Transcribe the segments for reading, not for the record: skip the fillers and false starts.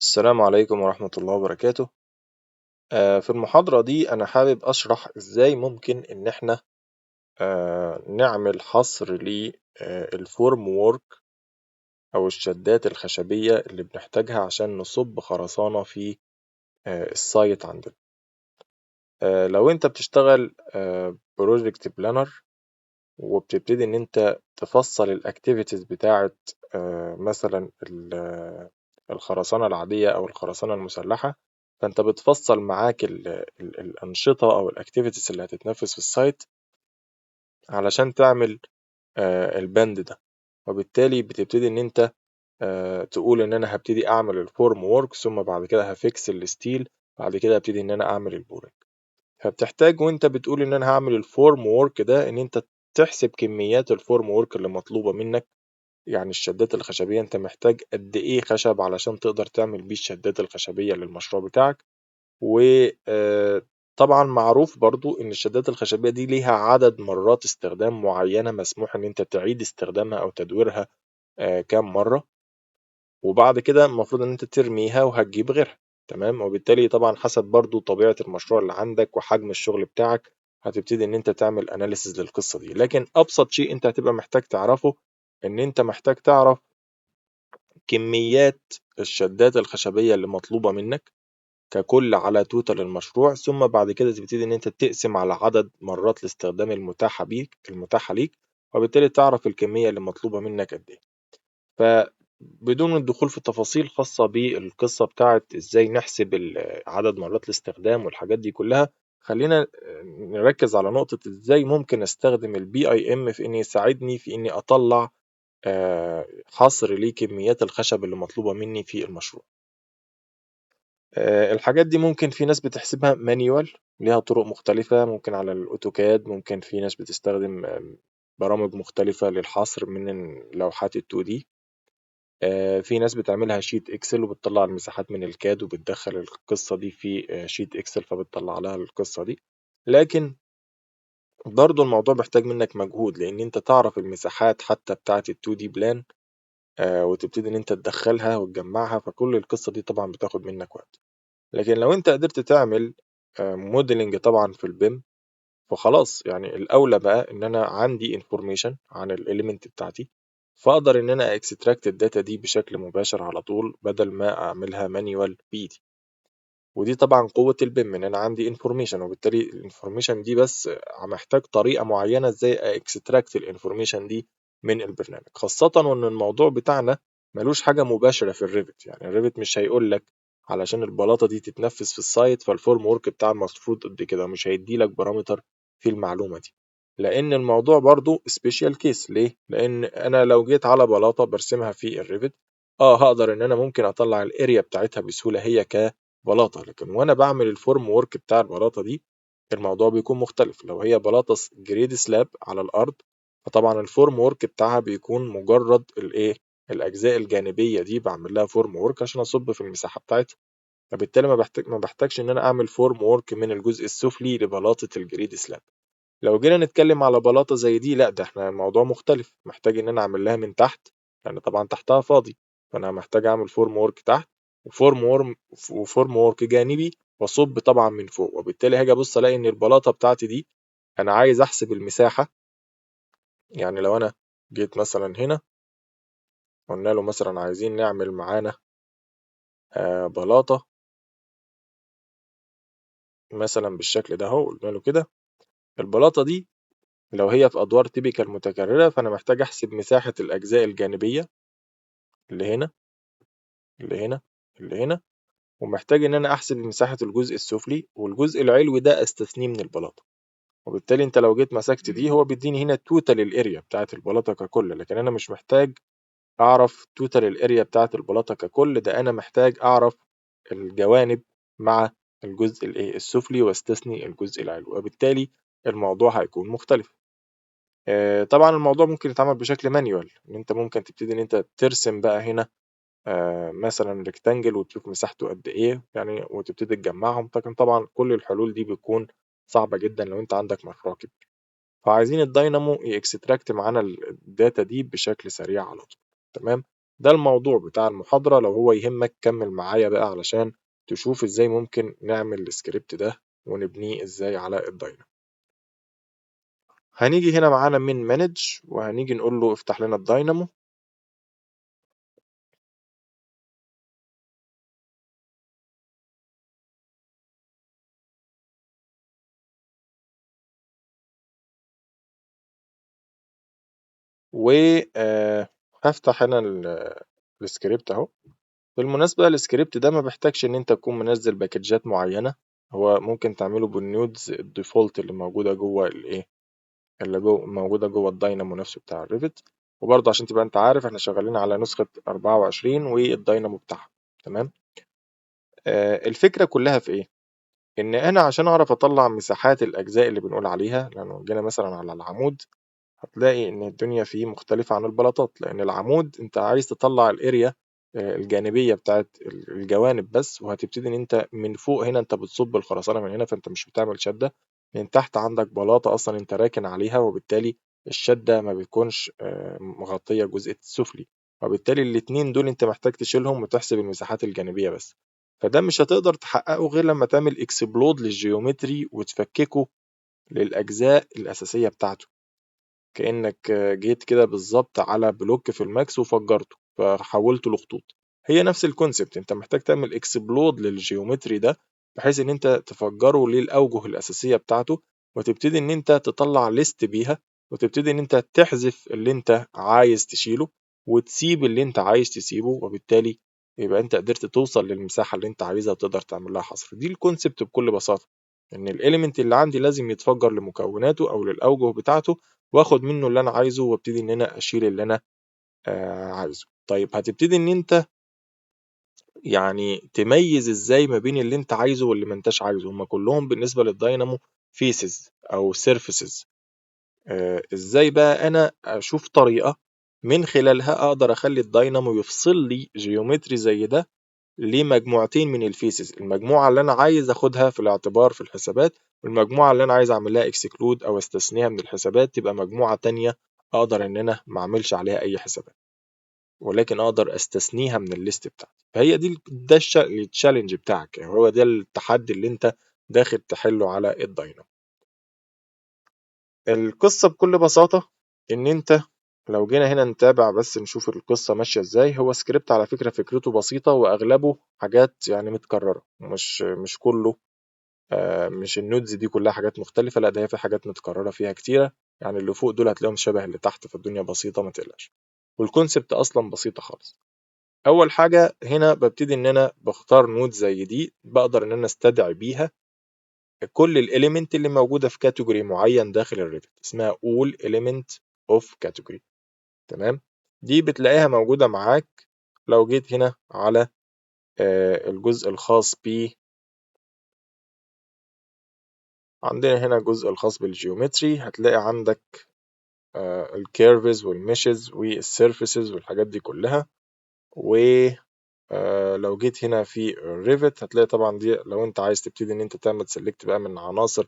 السلام عليكم ورحمة الله وبركاته. في المحاضرة دي أنا حابب أشرح إزاي ممكن إن إحنا نعمل حصر للفورم وورك أو الشدات الخشبية اللي بنحتاجها عشان نصب خرسانة في السايت عندنا. لو أنت بتشتغل بروجكت بلانر وبتبتدي إن أنت تفصل الأكتيفيتيز بتاعة مثلا الخرسانة العادية أو الخرسانة المسلحة، فأنت بتفصل معاك الأنشطة أو الأكتيفيتيز اللي هتتنفذ في السايت علشان تعمل البند ده. وبالتالي بتبتدي إن أنت تقول إن أنا هبتدي أعمل الفورم وورك، ثم بعد كده هفكس الستيل، بعد كده هبتدي إن أنا أعمل البورنج. فبتحتاج وأنت بتقول إن أنا هعمل الفورم وورك ده إن أنت تحسب كميات الفورم وورك اللي مطلوبة منك. يعني الشدات الخشبية أنت محتاج قد إيه خشب علشان تقدر تعمل بيه الشدات الخشبية للمشروع بتاعك. وطبعا معروف برضو إن الشدات الخشبية دي ليها عدد مرات استخدام معينة مسموح إن أنت تعيد استخدامها أو تدويرها كام مرة، وبعد كده المفروض إن أنت ترميها وهتجيب غيرها. تمام. وبالتالي طبعا حسب برضو طبيعة المشروع اللي عندك وحجم الشغل بتاعك هتبتدي إن أنت تعمل أناليسز للقصة دي. لكن أبسط شيء أنت هتبقى محتاج تعرفه إن أنت محتاج تعرف كميات الشدات الخشبية اللي مطلوبة منك ككل على توتال المشروع، ثم بعد كده تبتدي ان انت تقسم على عدد مرات الاستخدام المتاحة ليك، وبالتالي تعرف الكمية اللي مطلوبة منك قد ايه. فبدون الدخول في تفاصيل خاصة بالقصة بتاعت ازاي نحسب عدد مرات الاستخدام والحاجات دي كلها، خلينا نركز على نقطة ازاي ممكن استخدم البي اي ام في اني يساعدني في اني اطلع حصر لكميات الخشب اللي مطلوبة مني في المشروع. الحاجات دي ممكن في ناس بتحسبها مانيوال، ليها طرق مختلفة، ممكن على الأوتوكاد، ممكن في ناس بتستخدم برامج مختلفة للحصر من لوحات ال2D. في ناس بتعملها شيت اكسل وبتطلع المساحات من الكاد وبتدخل القصة دي في شيت اكسل فبتطلع لها القصة دي. لكن برضو الموضوع محتاج منك مجهود لأن انت تعرف المساحات حتى بتاعة ال2D بلان وتبتدي ان انت تدخلها وتجمعها، فكل القصة دي طبعا بتاخد منك وقت. لكن لو انت قدرت تعمل موديلنج طبعا في البيم فخلاص، يعني الاولى بقى ان انا عندي انفورميشن عن الاليمنت بتاعتي، فاقدر ان انا اكستراكت الداتا دي بشكل مباشر على طول بدل ما اعملها مانيوال بايدي. ودي طبعا قوة البيم ان انا عندي انفورميشن، وبالتالي الانفورميشن دي بس محتاج طريقة معينة ازاي اكستراكت الانفورميشن دي من البرنامج، خاصة وان الموضوع بتاعنا ملوش حاجة مباشرة في الريفت. يعني الريفت مش هيقول لك علشان البلاطة دي تتنفذ في السايت فالفورم ورك بتاع المفروض قد كده، مش هيدي لك بارامتر في المعلومة دي. لان الموضوع برضو سبيشال كيس. ليه؟ لان انا لو جيت على بلاطة برسمها في الريفت هقدر ان انا ممكن اطلع الاريا بتاعتها بسهولة هي كبلاطة، لكن وانا بعمل الفورم ورك بتاع البلاطة دي الموضوع بيكون مختلف. لو هي بلاطة جريد سلاب على الارض فطبعا الفورم ورك بتاعها بيكون مجرد الاجزاء الجانبية دي بعمل لها فورم ورك عشان اصب في المساحة بتاعتها، فبالتالي ما بحتاجش ان انا اعمل فورم ورك من الجزء السفلي لبلاطة الجريد سلاب. لو جينا نتكلم على بلاطة زي دي لا، ده احنا الموضوع مختلف، محتاج ان انا اعمل لها من تحت لان طبعا تحتها فاضي، فانا محتاج اعمل فورم وورك تحت وفورم وورك جانبي واصب طبعا من فوق. وبالتالي هاجي ابص الاقي ان البلاطة بتاعتي دي انا عايز احسب المساحة. يعني لو انا جيت مثلا هنا قلنا له مثلا عايزين نعمل معانا بلاطة مثلا بالشكل ده اهو، قلنا له كده البلاطة دي لو هي في ادوار تيبيكال متكررة فانا محتاج احسب مساحة الاجزاء الجانبية اللي هنا اللي هنا اللي هنا، ومحتاج ان انا احسب مساحة الجزء السفلي والجزء العلوي ده استثنيه من البلاطة. وبالتالي انت لو جيت مسكت دي هو بيديني هنا توتال الاريا بتاعت البلاطة ككل، لكن انا مش محتاج اعرف توتال الاريا بتاعت البلاطة ككل، ده انا محتاج اعرف الجوانب مع الجزء السفلي واستثني الجزء العلوي، وبالتالي الموضوع هيكون مختلف. طبعا الموضوع ممكن يتعمل بشكل مانيوال، ان انت ممكن تبتدي ان انت ترسم بقى هنا مثلا ريكتانجل وتشوف مساحته قد ايه يعني وتبتدي تجمعهم، لكن طبعا كل الحلول دي بتكون صعبة جدا لو انت عندك مشروع كبير. فعايزين الداينامو يكستراكت معانا الداتا دي بشكل سريع على طول. تمام. ده الموضوع بتاع المحاضرة. لو هو يهمك كمل معايا بقى علشان تشوف ازاي ممكن نعمل السكريبت ده ونبنيه ازاي على الداينامو. هنيجي هنا معانا من مانج، وهنيجي نقول له افتح لنا الداينامو. وهفتح هنا السكريبت اهو. بالمناسبة السكريبت ده ما بيحتاجش ان انت تكون منزل باكجات معينة، هو ممكن تعمله بالنودز الديفولت اللي موجودة جوه الايه، اللي موجودة جوه الداينامو نفسه بتاع الريفت. وبرضه عشان تبقى انت عارف احنا شغالين على نسخة 24 والداينامو بتاعها. تمام. الفكرة كلها في ايه؟ ان انا عشان اعرف اطلع مساحات الاجزاء اللي بنقول عليها، لو جينا مثلا على العمود هتلاقي ان الدنيا فيه مختلفة عن البلاطات، لان العمود انت عايز تطلع الاريا الجانبية بتاعت الجوانب بس، وهتبتدي ان انت من فوق هنا انت بتصب الخرسانة من هنا، فانت مش بتعمل شدة. من تحت عندك بلاطة اصلا انت راكن عليها، وبالتالي الشدة ما بتكونش مغطية الجزء السفلي، وبالتالي الاتنين دول انت محتاج تشيلهم وتحسب المساحات الجانبية بس. فده مش هتقدر تحققه غير لما تعمل اكسبلود للجيومتري وتفككه للأجزاء الأساسية بتاعته، كأنك جيت كده بالظبط على بلوك في الماكس وفجرته فحولته لخطوط. هي نفس الكونسبت، انت محتاج تعمل اكسبلود للجيومتري ده بحيث ان انت تفجره للأوجه الأساسية بتاعته، وتبتدي ان انت تطلع ليست بيها، وتبتدي ان انت تحذف اللي انت عايز تشيله وتسيب اللي انت عايز تسيبه، وبالتالي يبقى انت قدرت توصل للمساحة اللي انت عايزها وتقدر تعمل لها حصر. دي الكونسبت بكل بساطة، ان الاليمنت اللي عندي لازم يتفجر لمكوناته او للأوجه بتاعته، واخد منه اللي انا عايزه وابتدي ان انا اشيل اللي انا عايزه. طيب هتبتدي ان انت يعني تميز ازاي ما بين اللي انت عايزه واللي ما انتش عايزه؟ هما كلهم بالنسبة للداينامو فيسز او سيرفيسز. ازاي بقى انا اشوف طريقة من خلالها اقدر اخلي الداينامو يفصل لي جيومتري زي ده لمجموعتين من الفيسز، المجموعة اللي انا عايز اخدها في الاعتبار في الحسابات، والمجموعة اللي انا عايز اعمل لها اكسكلود او استثنيها من الحسابات تبقى مجموعة تانية اقدر ان انا ما اعملش عليها اي حسابات، ولكن اقدر استثنيها من الليست بتاعتي. فهي دي ده التشالنج بتاعك، يعني هو ده التحدي اللي انت داخل تحله على الداينامو. القصة بكل بساطة ان انت لو جينا هنا نتابع بس نشوف القصة ماشية ازاي. هو سكريبت على فكرة فكرته بسيطة واغلبه حاجات يعني متكررة، مش كله مش النودز دي كلها حاجات مختلفة، لا ده هي في حاجات متكررة فيها كتيرة. يعني اللي فوق دول هتلاقيهم شبه اللي تحت، في الدنيا بسيطة ما تقلقش، والكونسبت اصلا بسيطة خالص. اول حاجة هنا ببتدي ان انا بختار نود زي دي بقدر ان انا استدعي بيها كل الاليمنت اللي موجودة في كاتيجوري معين داخل الريفت، اسمها all element of category. تمام. دي بتلاقيها موجودة معاك لو جيت هنا على الجزء الخاص ب عندنا هنا الجزء الخاص بالجيومتري، هتلاقي عندك الكيرفز والميشز والسيرفيسز والحاجات دي كلها. ولو جيت هنا في الريفت هتلاقي طبعا دي لو انت عايز تبتدي ان انت تعمل سيلكت بقى من عناصر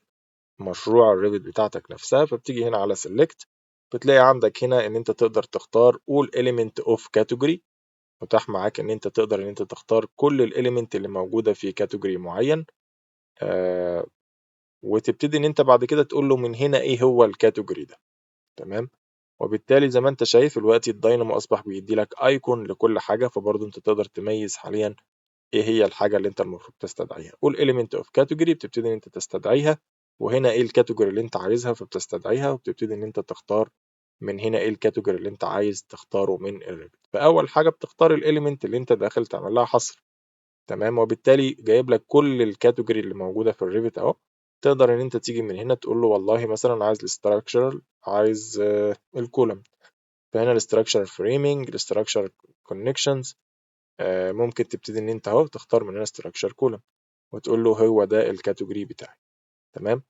مشروع الريفت بتاعتك نفسها، فبتيجي هنا على سيلكت، بتلاقي عندك هنا ان انت تقدر تختار all element of category. متاح معاك ان انت تقدر ان انت تختار كل الاليمنت اللي موجودة في كاتيجوري معين، وتبتدي ان انت بعد كده تقول له من هنا ايه هو الكاتيجوري ده. تمام. وبالتالي زي ما انت شايف دلوقتي الداينامو اصبح بيدي لك ايكون لكل حاجة، فبرضه انت تقدر تميز حاليا ايه هي الحاجة اللي انت المفروض تستدعيها. all element of category بتبتدي ان انت تستدعيها، وهنا ايه الكاتيجوري اللي انت عايزها فبتستدعيها، وبتبتدي ان انت تختار من هنا ايه الكاتيجوري اللي انت عايز تختاره من الريفت. فاول حاجة بتختار الاليمنت اللي انت داخل تعمل لها حصر. تمام. وبالتالي جايب لك كل الكاتيجوري اللي موجودة في الريفت اهو. تقدر ان انت تيجي من هنا تقول له والله مثلا عايز الاستراكشرال، عايز الكولم، فهنا الاستراكشر فريمنج، الاستراكشر كونكشنز. ممكن تبتدي ان انت اهو تختار من هنا استراكشر كولم وتقول له هو ده الكاتيجوري بتاعي. تمام.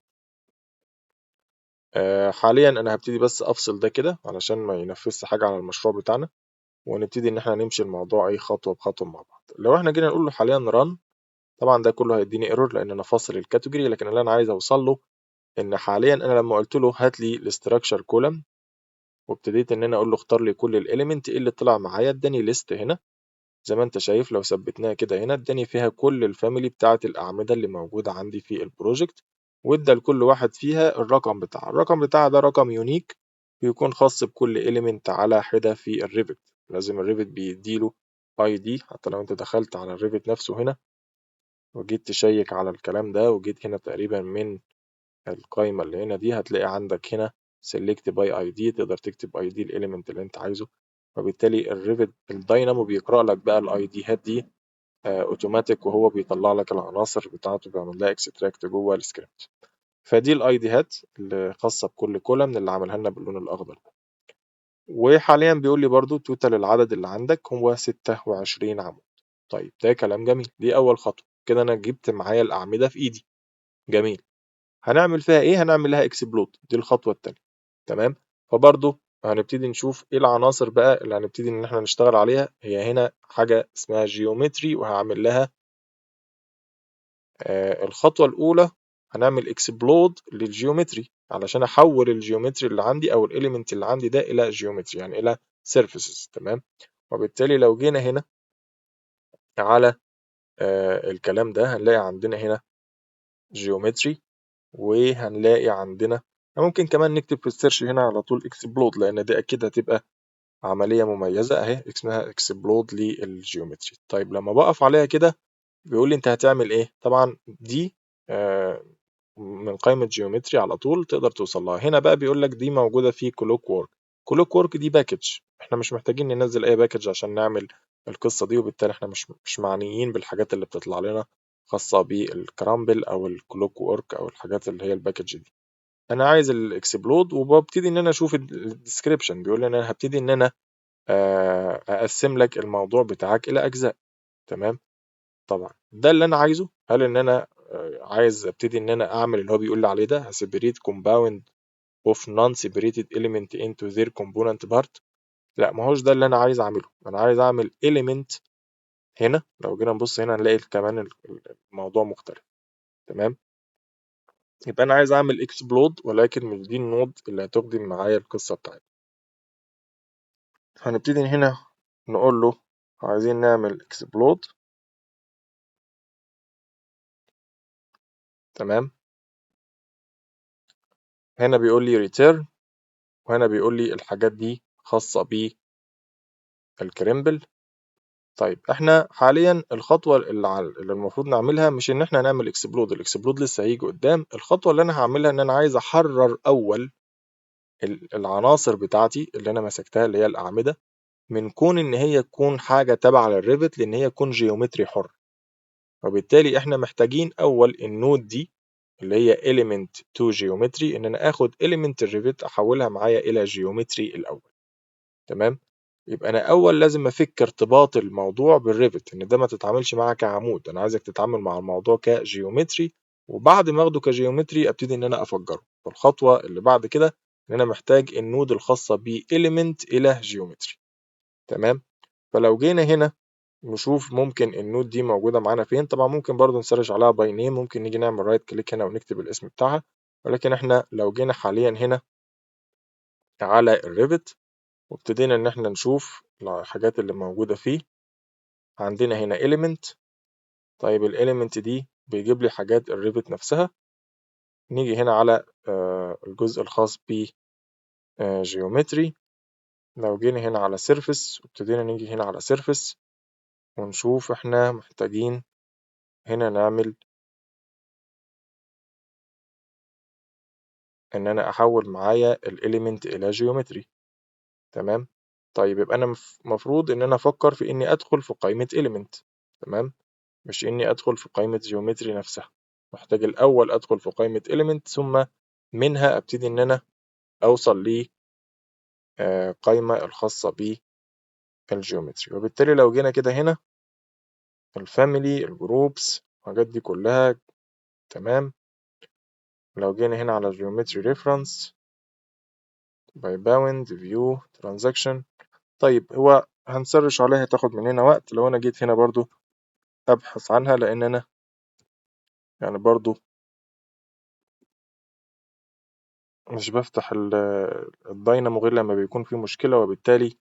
حاليا انا هبتدي بس افصل ده كده علشان ما ينفذش حاجة على المشروع بتاعنا، ونبتدي ان احنا نمشي الموضوع اي خطوة بخطوة مع بعض. لو احنا جينا نقول له حاليا ران، طبعا ده كله هيديني ايرور لان انا فاصل الكاتيجوري، لكن اللي انا عايز اوصل له ان حاليا انا لما قلت له هات لي الاستراكشر كولم وابتديت ان انا اقول له اختار لي كل الاليمنت. ايه اللي طلع معايا؟ اداني ليست هنا زي ما انت شايف، لو ثبتناها كده هنا اداني فيها كل الفاميلي بتاعه الاعمده اللي موجوده عندي في البروجكت، وادى لكل واحد فيها الرقم بتاعها. الرقم بتاعها ده رقم يونيك بيكون خاص بكل اليمنت على حده في الريفت. لازم الريفت بيديله اي دي. حتى لو انت دخلت على الريفت نفسه هنا وجيت تشيك على الكلام ده، وجيت هنا تقريبا من القايمة اللي هنا دي، هتلاقي عندك هنا select by ID، تقدر تكتب ID الاليمنت اللي انت عايزه. فبالتالي الريفت الداينامو بيقرأ لك بقى الاي دي هات دي اوتوماتيك، وهو بيطلع لك العناصر بتاعته، بيعمل لها اكستراكت جوه السكريبت. فدي الاي دي هات اللي خاصة بكل كولم اللي عملها لنا باللون الاخضر. وحاليا بيقول لي برضو توتال العدد اللي عندك هو 26 عمود. طيب ده كلام جميل، دي اول خطوة كده، انا جبت معايا الاعمدة في ايدي. جميل. هنعمل فيها ايه؟ هنعمل لها اكسبلود، دي الخطوه الثانيه. تمام. فبرضو هنبتدي نشوف ايه العناصر بقى اللي هنبتدي ان احنا نشتغل عليها. هي هنا حاجه اسمها جيومتري، وهعمل لها الخطوه الاولى هنعمل اكسبلود للجيومتري علشان احول الجيومتري اللي عندي او الاليمنت اللي عندي ده الى جيومتري، يعني الى سيرفيسز. تمام. وبالتالي لو جينا هنا على الكلام ده هنلاقي عندنا هنا جيومتري، وهنلاقي عندنا ممكن كمان نكتب في السيرش هنا على طول اكسبلود، لان دي اكيد هتبقى عمليه مميزه اهي اسمها اكسبلود للجيومتري. طيب لما بقف عليها كده بيقول لي انت هتعمل ايه؟ طبعا دي آه، من قائمه جيومتري على طول تقدر توصل لها. هنا بقى بيقول لك دي موجوده في كلوك وورك. كلوك وورك دي باكج، احنا مش محتاجين ننزل اي باكج عشان نعمل القصه دي، وبالتالي احنا مش معنيين بالحاجات اللي بتطلع لنا خاصه بالكرامبل او الكلوك وورك او الحاجات اللي هي الباكج دي. انا عايز الاكسبلود، وببتدي ان انا اشوف الديسكريبشن. بيقول لي ان انا هبتدي ان انا اقسم لك الموضوع بتاعك الى اجزاء. تمام. طبعا ده اللي انا عايزه. هل ان انا عايز ابتدي ان انا اعمل اللي هو بيقول لي عليه ده separate compound of non-separated element into their component part؟ لا، ما هوش ده اللي انا عايز اعمله. انا عايز اعمل element. هنا لو جينا نبص هنا هنلاقي كمان الموضوع مختلف. تمام. يبقى انا عايز اعمل اكسبلود، ولكن مش دي النود اللي هتخدم معايا القصه بتاعتي. هنبتدي هنا نقول له عايزين نعمل اكسبلود. تمام. هنا بيقول لي ريتيرن، وهنا بيقول لي الحاجات دي خاصه بالكريمبل. طيب احنا حاليا الخطوه اللي المفروض نعملها مش ان احنا نعمل اكسبلود، الاكسبلود لسه هيجي قدام. الخطوه اللي انا هعملها ان انا عايز احرر اول العناصر بتاعتي اللي انا مسكتها اللي هي الاعمده، من كون ان هي تكون حاجه تابعه للريفت لان هي تكون جيومتري حر. وبالتالي احنا محتاجين اول النود دي اللي هي element to geometry، ان انا اخد element الريفت احولها معايا الى جيومتري الاول. تمام. يبقى انا اول لازم افك ارتباط الموضوع بالريفت، ان ده ما تتعاملش معاه كعمود، انا عايزك تتعامل مع الموضوع كجيومتري. وبعد ما اخده كجيومتري ابتدي ان انا افجره. الخطوه اللي بعد كده ان انا محتاج النود الخاصه ب element الى جيومتري. تمام. فلو جينا هنا نشوف ممكن النود دي موجودة معانا فين. طبعا ممكن برضو نسرش عليها باي نيم، ممكن نيجي نعمل رايت كليك هنا ونكتب الاسم بتاعها. ولكن احنا لو جينا حاليا هنا على الريفت وابتدينا ان احنا نشوف الحاجات اللي موجودة فيه، عندنا هنا element. طيب الاليمنت دي بيجيب لي حاجات الريفت نفسها. نيجي هنا على الجزء الخاص ب جيومتري. لو جينا هنا على سيرفيس وابتدينا نيجي هنا على سيرفيس ونشوف احنا محتاجين هنا نعمل ان انا احول معايا الاليمنت الى جيومتري. تمام. طيب يبقى انا مفروض ان انا افكر في اني ادخل في قائمة element. تمام. مش اني ادخل في قائمة جيومتري نفسها. محتاج الاول ادخل في قائمة element، ثم منها ابتدي ان انا اوصل ل قائمة الخاصة بالجيومتري. وبالتالي لو جينا كده هنا الفاميلي الجروبس الحاجات دي كلها. تمام. لو جينا هنا على geometry reference by bound view transaction. طيب هو هنسرش عليها تاخد مننا وقت. لو انا جيت هنا برضو ابحث عنها لان انا يعني برضو مش بفتح الداينامو غير لما بيكون في مشكلة، وبالتالي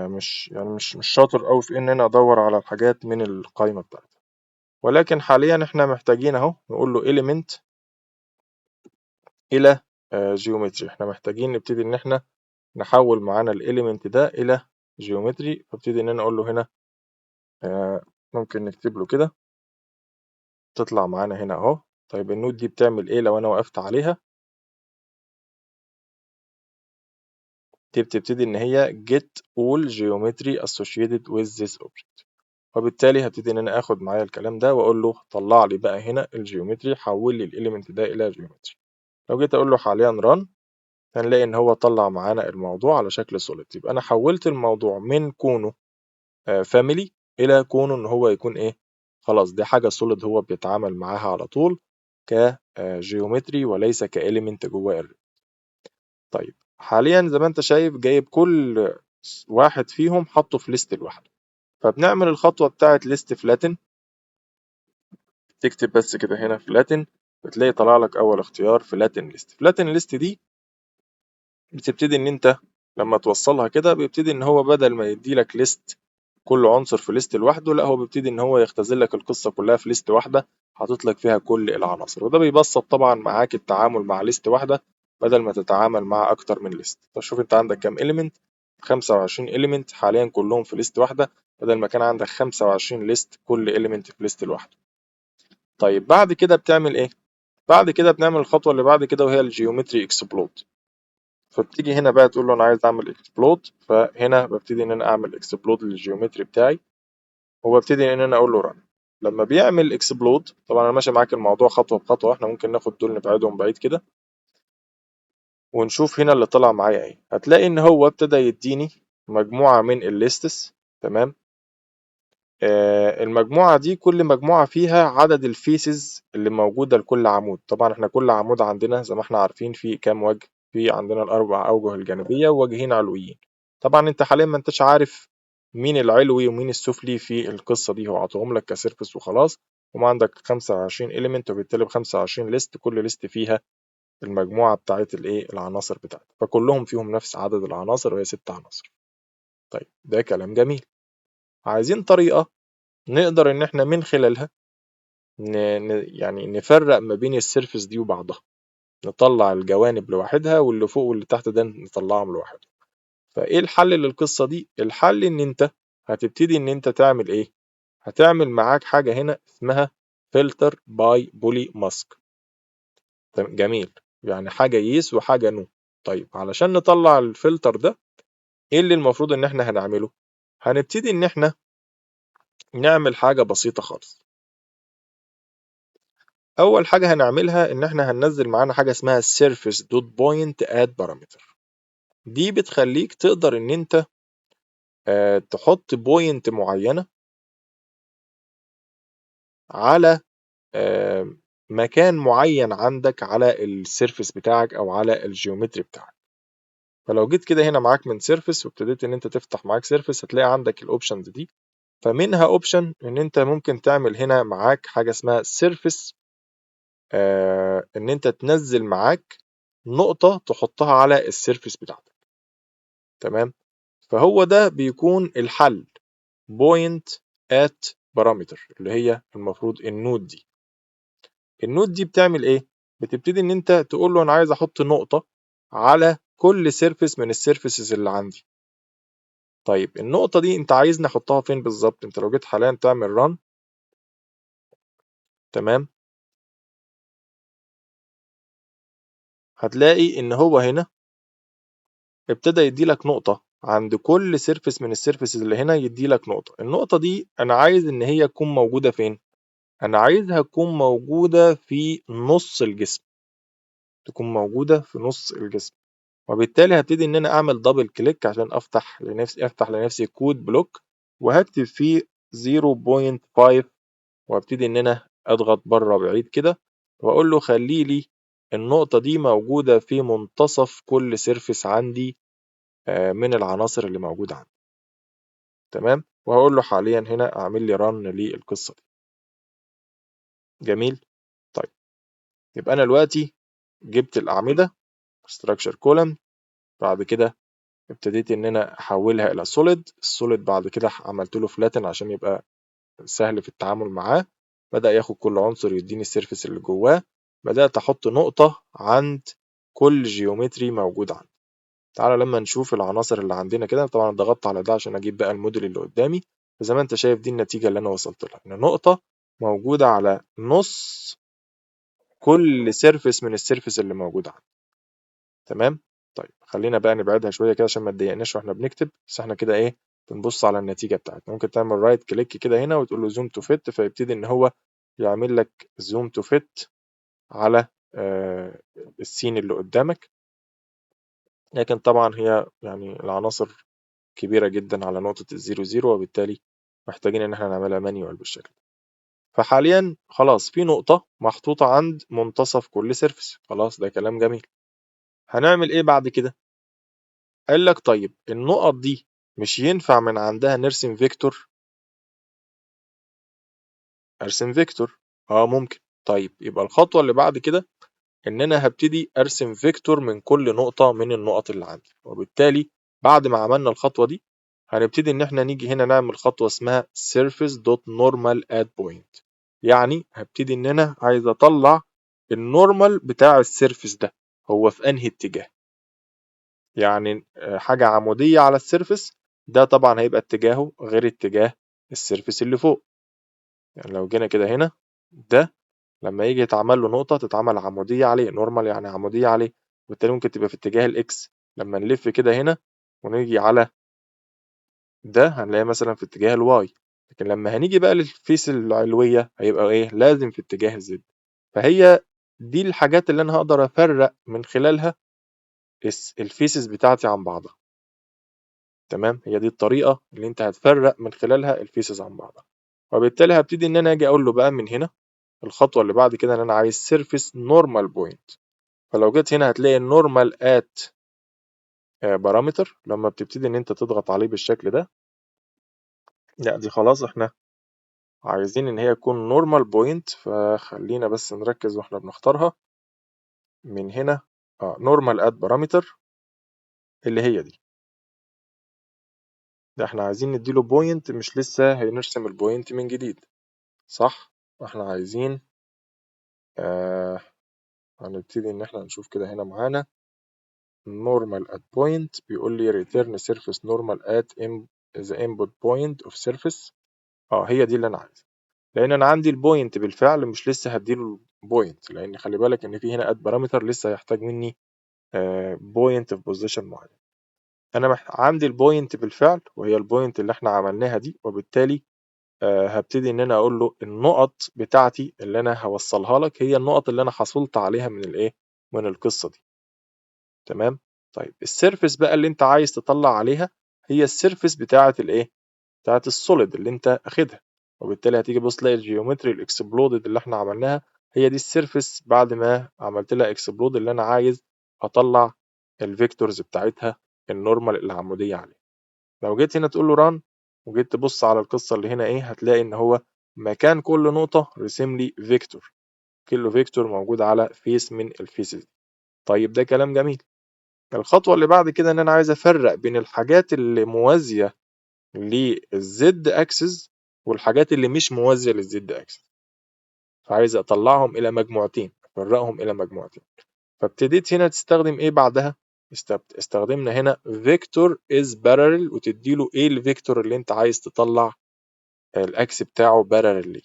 مش شاطر أوي في إن أنا أدور على الحاجات من القائمة بتاعتي. ولكن حاليا إحنا محتاجين أهو نقول له element إلى جيومتري. إحنا محتاجين نبتدي إن إحنا نحول معانا الإليمنت ده إلى جيومتري، فابتدي إن أنا أقول له هنا ممكن نكتب له كده تطلع معانا هنا أهو. طيب النود دي بتعمل إيه لو أنا وقفت عليها؟ دي بتبتدي إن هي get all geometry associated with this object، وبالتالي هبتدي إن أنا آخد معايا الكلام ده وأقول له طلع لي بقى هنا الجيومتري، حول لي الإليمنت ده إلى جيومتري. لو جيت أقول له حاليا run هنلاقي إن هو طلع معانا الموضوع على شكل solid. يبقى أنا حولت الموضوع من كونه family إلى كونه إن هو يكون إيه؟ خلاص دي حاجة solid هو بيتعامل معاها على طول كجيومتري وليس كإليمنت جوه الري. طيب حاليا زي ما انت شايف جايب كل واحد فيهم حطه في ليست لوحده. فبنعمل الخطوة بتاعت ليست فلاتن، تكتب بس كده هنا فلاتن، بتلاقي طلع لك أول اختيار فلاتن ليست. فلاتن ليست دي بتبتدي إن أنت لما توصلها كده بيبتدي إن هو بدل ما يدي لك ليست كل عنصر في ليست لوحده، لا هو بيبتدي إن هو يختزل لك القصة كلها في ليست واحدة، حاطط لك فيها كل العناصر. وده بيبسط طبعا معاك التعامل مع ليست واحدة بدل ما تتعامل مع أكتر من ليست. فشوف أنت عندك كام إليمنت؟ 25 إليمنت حاليا كلهم في ليست واحدة، بدل ما كان عندك 25 ليست كل إليمنت في ليست لوحده. طيب بعد كده بتعمل إيه؟ بعد كده بنعمل الخطوة اللي بعد كده وهي الجيومتري اكسبلود. فبتيجي هنا بقى تقول له أنا عايز أعمل اكسبلود، فهنا ببتدي إن أنا أعمل اكسبلود للجيومتري بتاعي، وببتدي إن أنا أقول له رن. لما بيعمل اكسبلود طبعا أنا ماشي معاك الموضوع خطوة بخطوة، إحنا ممكن ناخد دول نبعدهم بعيد كده ونشوف هنا اللي طلع معايا إيه. هتلاقي إن هو ابتدى يديني مجموعة من الليستس. تمام. المجموعة دي كل مجموعة فيها عدد الفيسز اللي موجودة لكل عمود. طبعا احنا كل عمود عندنا زي ما احنا عارفين في كام وجه، في عندنا الأربع أوجه الجانبية ووجهين علويين. طبعا انت حاليا ما انتش عارف مين العلوي ومين السفلي في القصة دي، هو عطوهم لك كسيرفس وخلاص. وما عندك 25 إليمنت وبالتالي ب 25 ليست، كل ليست فيها المجموعة بتاعت الايه العناصر بتاعتها، فكلهم فيهم نفس عدد العناصر وهي 6 عناصر. طيب ده كلام جميل. عايزين طريقة نقدر إن إحنا من خلالها يعني نفرق ما بين السيرفس دي وبعضها، نطلع الجوانب لوحدها واللي فوق واللي تحت ده نطلعهم لوحدهم. فإيه الحل للقصة دي؟ الحل إن أنت هتبتدي إن أنت تعمل إيه؟ هتعمل معاك حاجة هنا اسمها فلتر باي بولي ماسك. جميل، يعني حاجة يس وحاجة نو. طيب علشان نطلع الفلتر ده إيه اللي المفروض إن إحنا هنعمله؟ هنبتدي إن إحنا نعمل حاجة بسيطة خالص. اول حاجه هنعملها ان احنا هننزل معانا حاجه اسمها surface dot point add parameter. دي بتخليك تقدر ان انت تحط بوينت معينه على مكان معين عندك على السيرفيس بتاعك او على الجيومتري بتاعك. فلو جيت كده هنا معاك من سيرفيس وابتديت ان انت تفتح معاك سيرفيس هتلاقي عندك الاوبشنز دي. فمنها اوبشن ان انت ممكن تعمل هنا معاك حاجه اسمها سيرفيس، ان انت تنزل معاك نقطة تحطها على السيرفيس بتاعتك. تمام. فهو ده بيكون الحل point at parameter اللي هي المفروض النود دي. النود دي بتعمل ايه؟ بتبتدي ان انت تقول له انا عايز احط نقطة على كل سيرفيس من السيرفيسز اللي عندي. طيب النقطة دي انت عايز نحطها فين بالظبط؟ انت لو جيت حاليا تعمل run، تمام، هتلاقي ان هو هنا ابتدى يدي لك نقطة عند كل سيرفيس من السيرفيسز اللي هنا، يدي لك نقطة. النقطة دي أنا عايز إن هي تكون موجودة فين؟ أنا عايزها تكون موجودة في نص الجسم، تكون موجودة في نص الجسم. وبالتالي هبتدي إن أنا أعمل دبل كليك عشان أفتح لنفسي كود بلوك وهكتب فيه 0.5، وابتدي إن أنا أضغط بره بعيد كده وأقول له خلي لي النقطة دي موجودة في منتصف كل سيرفيس عندي من العناصر اللي موجودة عندي. تمام. وهقول له حاليا هنا اعمل لي رن للقصة دي. جميل. طيب يبقى انا دلوقتي جبت الأعمدة structure column، بعد كده ابتديت إن أنا أحولها إلى solid. السوليد بعد كده عملت له flatten عشان يبقى سهل في التعامل معاه. بدأ ياخد كل عنصر يديني السيرفس اللي جواه. بدأت أحط نقطة عند كل جيومتري موجود عندي. تعالى لما نشوف العناصر اللي عندنا كده. طبعا ضغطت على ده عشان أجيب بقى الموديل اللي قدامي. زي ما أنت شايف دي النتيجة اللي أنا وصلت لها، إن نقطة موجودة على نص كل سيرفس من السيرفس اللي موجود عندي. تمام. طيب خلينا بقى نبعدها شوية كده عشان ما تضايقناش واحنا بنكتب. بس احنا كده ايه، بنبص على النتيجة بتاعتنا. ممكن تعمل رايت كليك كده هنا وتقول له زوم تو فيت، فيبتدي ان هو يعمل لك زوم تو فيت على السين اللي قدامك. لكن طبعا هي يعني العناصر كبيرة جدا على نقطة الزيرو زيرو، وبالتالي محتاجين ان احنا نعملها مانيوال بالشكل. فحاليا خلاص في نقطة محطوطة عند منتصف كل سيرفس. خلاص ده كلام جميل. هنعمل ايه بعد كده؟ قال لك طيب النقط دي مش ينفع من عندها نرسم فيكتور؟ ارسم فيكتور، ممكن. طيب يبقى الخطوة اللي بعد كده ان انا هبتدي ارسم فيكتور من كل نقطة من النقط اللي عندي. وبالتالي بعد ما عملنا الخطوة دي هنبتدي ان احنا نيجي هنا نعمل خطوة اسمها surface.normal@point. يعني هبتدي ان انا عايز اطلع النورمال بتاع السيرفس ده هو في انهي اتجاه. يعني حاجة عمودية على السيرفس ده طبعا هيبقى اتجاهه غير اتجاه السيرفس اللي فوق. يعني لو جينا كده هنا، ده لما يجي يتعمل له نقطة تتعمل عمودية عليه، نورمال يعني عمودية عليه، وبالتالي ممكن تبقى في اتجاه الاكس. لما نلف كده هنا ونيجي على ده هنلاقي مثلا في اتجاه الواي. لكن لما هنيجي بقى للفيس العلوية هيبقى ايه، لازم في اتجاه الزد. فهي دي الحاجات اللي انا هقدر افرق من خلالها الفيسز بتاعتي عن بعضها. تمام، هي دي الطريقة اللي انت هتفرق من خلالها الفيسز عن بعضها. وبالتالي هبتدي ان انا اجي اقول له بقى من هنا الخطوة اللي بعد كده ان انا عايز سيرفيس نورمال بوينت. فلو جيت هنا هتلاقي النورمال ات بارامتر. لما بتبتدي ان انت تضغط عليه بالشكل ده، لا دي خلاص احنا عايزين ان هي تكون نورمال بوينت. فخلينا بس نركز واحنا بنختارها من هنا. نورمال ات بارامتر اللي هي دي. ده احنا عايزين نديله بوينت، مش لسه هنرسم البوينت من جديد. صح، احنا عايزين هنبتدي ان احنا نشوف كده هنا معانا normal at point. بيقول لي return surface normal at the input point of surface. هي دي اللي انا عايزها، لان انا عندي البوينت بالفعل مش لسه هديله بوينت، لان خلي بالك ان في هنا at بارامتر لسه هيحتاج مني بوينت في بوزيشن معين. انا عندي البوينت بالفعل وهي البوينت اللي احنا عملناها دي. وبالتالي هبتدي ان انا اقول له النقط بتاعتي اللي انا هوصلها لك هي النقط اللي انا حصلت عليها من الايه، من القصة دي. تمام. طيب السيرفس بقى اللي انت عايز تطلع عليها هي السيرفس بتاعة الايه، بتاعة السوليد اللي انت اخدها. وبالتالي هتيجي بص تلاقي الجيومتري الاكسبلودد اللي احنا عملناها هي دي السيرفس بعد ما عملت لها اكسبلود اللي انا عايز اطلع الفيكتورز بتاعتها النورمال اللي عمودية عليه. لو جيت هنا تقول له ران وجيت تبص على القصة اللي هنا ايه، هتلاقي ان هو مكان كل نقطة رسم لي فيكتور. كل فيكتور موجود على فيس من الفيسز. طيب ده كلام جميل. الخطوة اللي بعد كده ان انا عايز افرق بين الحاجات اللي موازية للزد اكسس والحاجات اللي مش موازية للزد اكسس. فعايز اطلعهم الى مجموعتين، افرقهم الى مجموعتين. فابتديت هنا تستخدم ايه بعدها؟ استخدمنا هنا فيكتور از بارلل، وتديله ايه الفيكتور اللي انت عايز تطلع الاكس بتاعه بارلل ليه.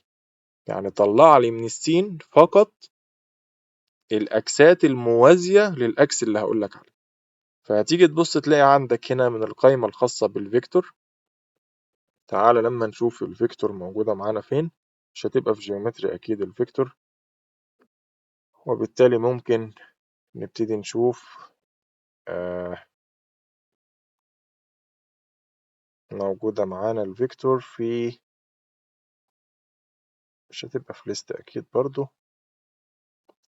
يعني طلع لي من السين فقط الاكسات الموازية للاكس اللي هقول لك عليه. فهتيجي تبص تلاقي عندك هنا من القائمة الخاصة بالفيكتور. تعالى لما نشوف الفيكتور موجودة معانا فين. مش هتبقى في جيومتري أكيد الفيكتور، وبالتالي ممكن نبتدي نشوف موجودة معانا الفيكتور في، مش هتبقى في ليست أكيد برضو.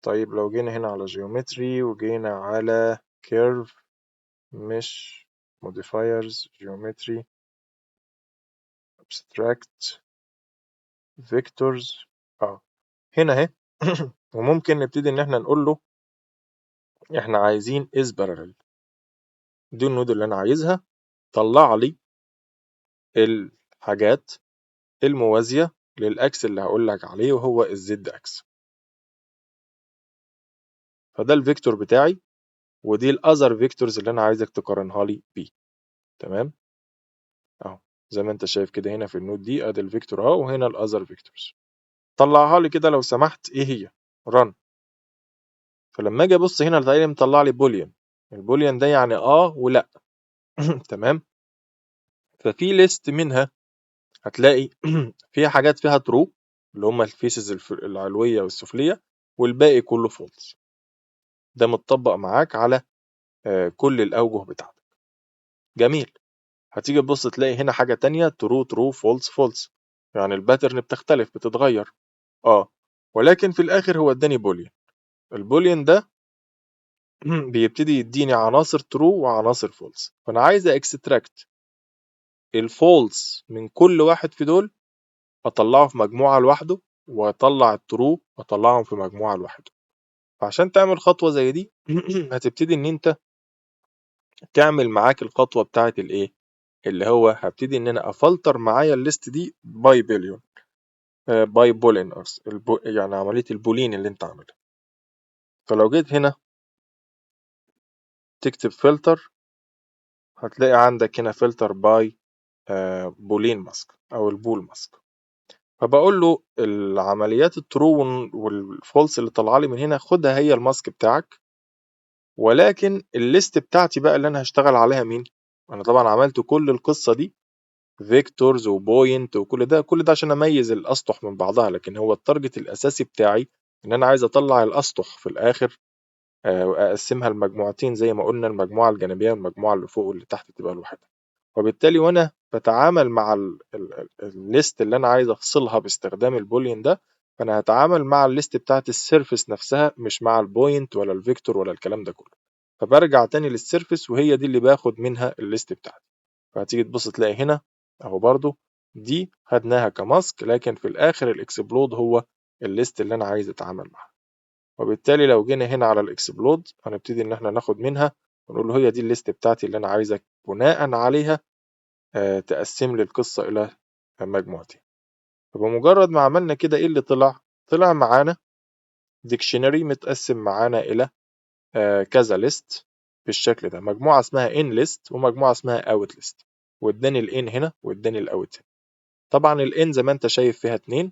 طيب لو جينا هنا على جيومتري وجينا على كيرف مش modifiers geometry abstract vectors هنا اهي. وممكن نبتدي ان احنا نقول له احنا عايزين is parallel، دي النود اللي انا عايزها. طلع لي الحاجات الموازية للأكس اللي هقول لك عليه وهو الزد أكس. فده الفيكتور بتاعي، ودي الأذر فيكتورز اللي أنا عايزك تقارنها لي بيه. تمام أهو زي ما أنت شايف كده هنا في النود دي أدي الفيكتور أهو، وهنا الأذر فيكتورز. طلعها لي كده لو سمحت، إيه هي؟ رن. فلما أجي أبص هنا تلاقي مطلع لي بوليان. البوليان ده يعني ولا. تمام. ففي ليست منها هتلاقي فيها حاجات فيها ترو اللي هم الفيسز العلوية والسفلية، والباقي كله فولس. ده متطبق معاك على كل الأوجه بتاعتك. جميل. هتيجي تبص تلاقي هنا حاجة تانية ترو ترو فولس فولس، يعني الباترن بتختلف بتتغير. ولكن في الآخر هو اداني بوليان. البوليان ده بيبتدي يديني عناصر ترو وعناصر فولس، فأنا عايز اكستراكت الفولس من كل واحد في دول، أطلعه في مجموعة لوحده، وأطلع الترو أطلعهم في مجموعة لوحده. فعشان تعمل خطوة زي دي هتبتدي إن أنت تعمل معاك الخطوة بتاعت الإيه، اللي هو هبتدي إن أنا أفلتر معايا الليست دي باي بليون، باي بولين يعني عملية البولين اللي أنت عاملها. فلو جيت هنا تكتب فلتر، هتلاقي عندك هنا فلتر باي بولين ماسك أو البول ماسك. فبقول له العمليات الترو والفولس اللي طالعه لي من هنا خدها هي الماسك بتاعك، ولكن الليست بتاعتي بقى اللي انا هشتغل عليها مين. انا طبعا عملت كل القصه دي فيكتورز وبوينت وكل ده عشان اميز الاسطح من بعضها، لكن هو التارجت الاساسي بتاعي ان انا عايز اطلع الاسطح في الاخر، واقسمها لمجموعتين زي ما قلنا، المجموعه الجانبيه والمجموعه اللي فوق واللي تحت تبقى لوحدها. وبالتالي وانا بتعامل مع الليست اللي انا عايز افصلها باستخدام البولين ده، فانا هتعامل مع الليست بتاعت السيرفس نفسها، مش مع البوينت ولا الفيكتور ولا الكلام ده كله. فبرجع تاني للسيرفس وهي دي اللي باخد منها الليست بتاعتي. فهتيجي تبص تلاقي هنا اهو برضو دي خدناها كماسك، لكن في الاخر الاكسبلود هو الليست اللي انا عايز اتعامل معاها. وبالتالي لو جينا هنا على الاكسبلود هنبتدي ان احنا ناخد منها ونقول له هي دي الليست بتاعتي اللي انا عايزك بناء عليها تقسم لي القصة إلى مجموعتين. فبمجرد ما عملنا كده إيه اللي طلع معانا ديكشنري متقسم معانا إلى كذا ليست بالشكل ده، مجموعة اسمها in list ومجموعة اسمها out list، واداني الin هنا واداني الاوت هنا. طبعا الin زي ما انت شايف فيها 2،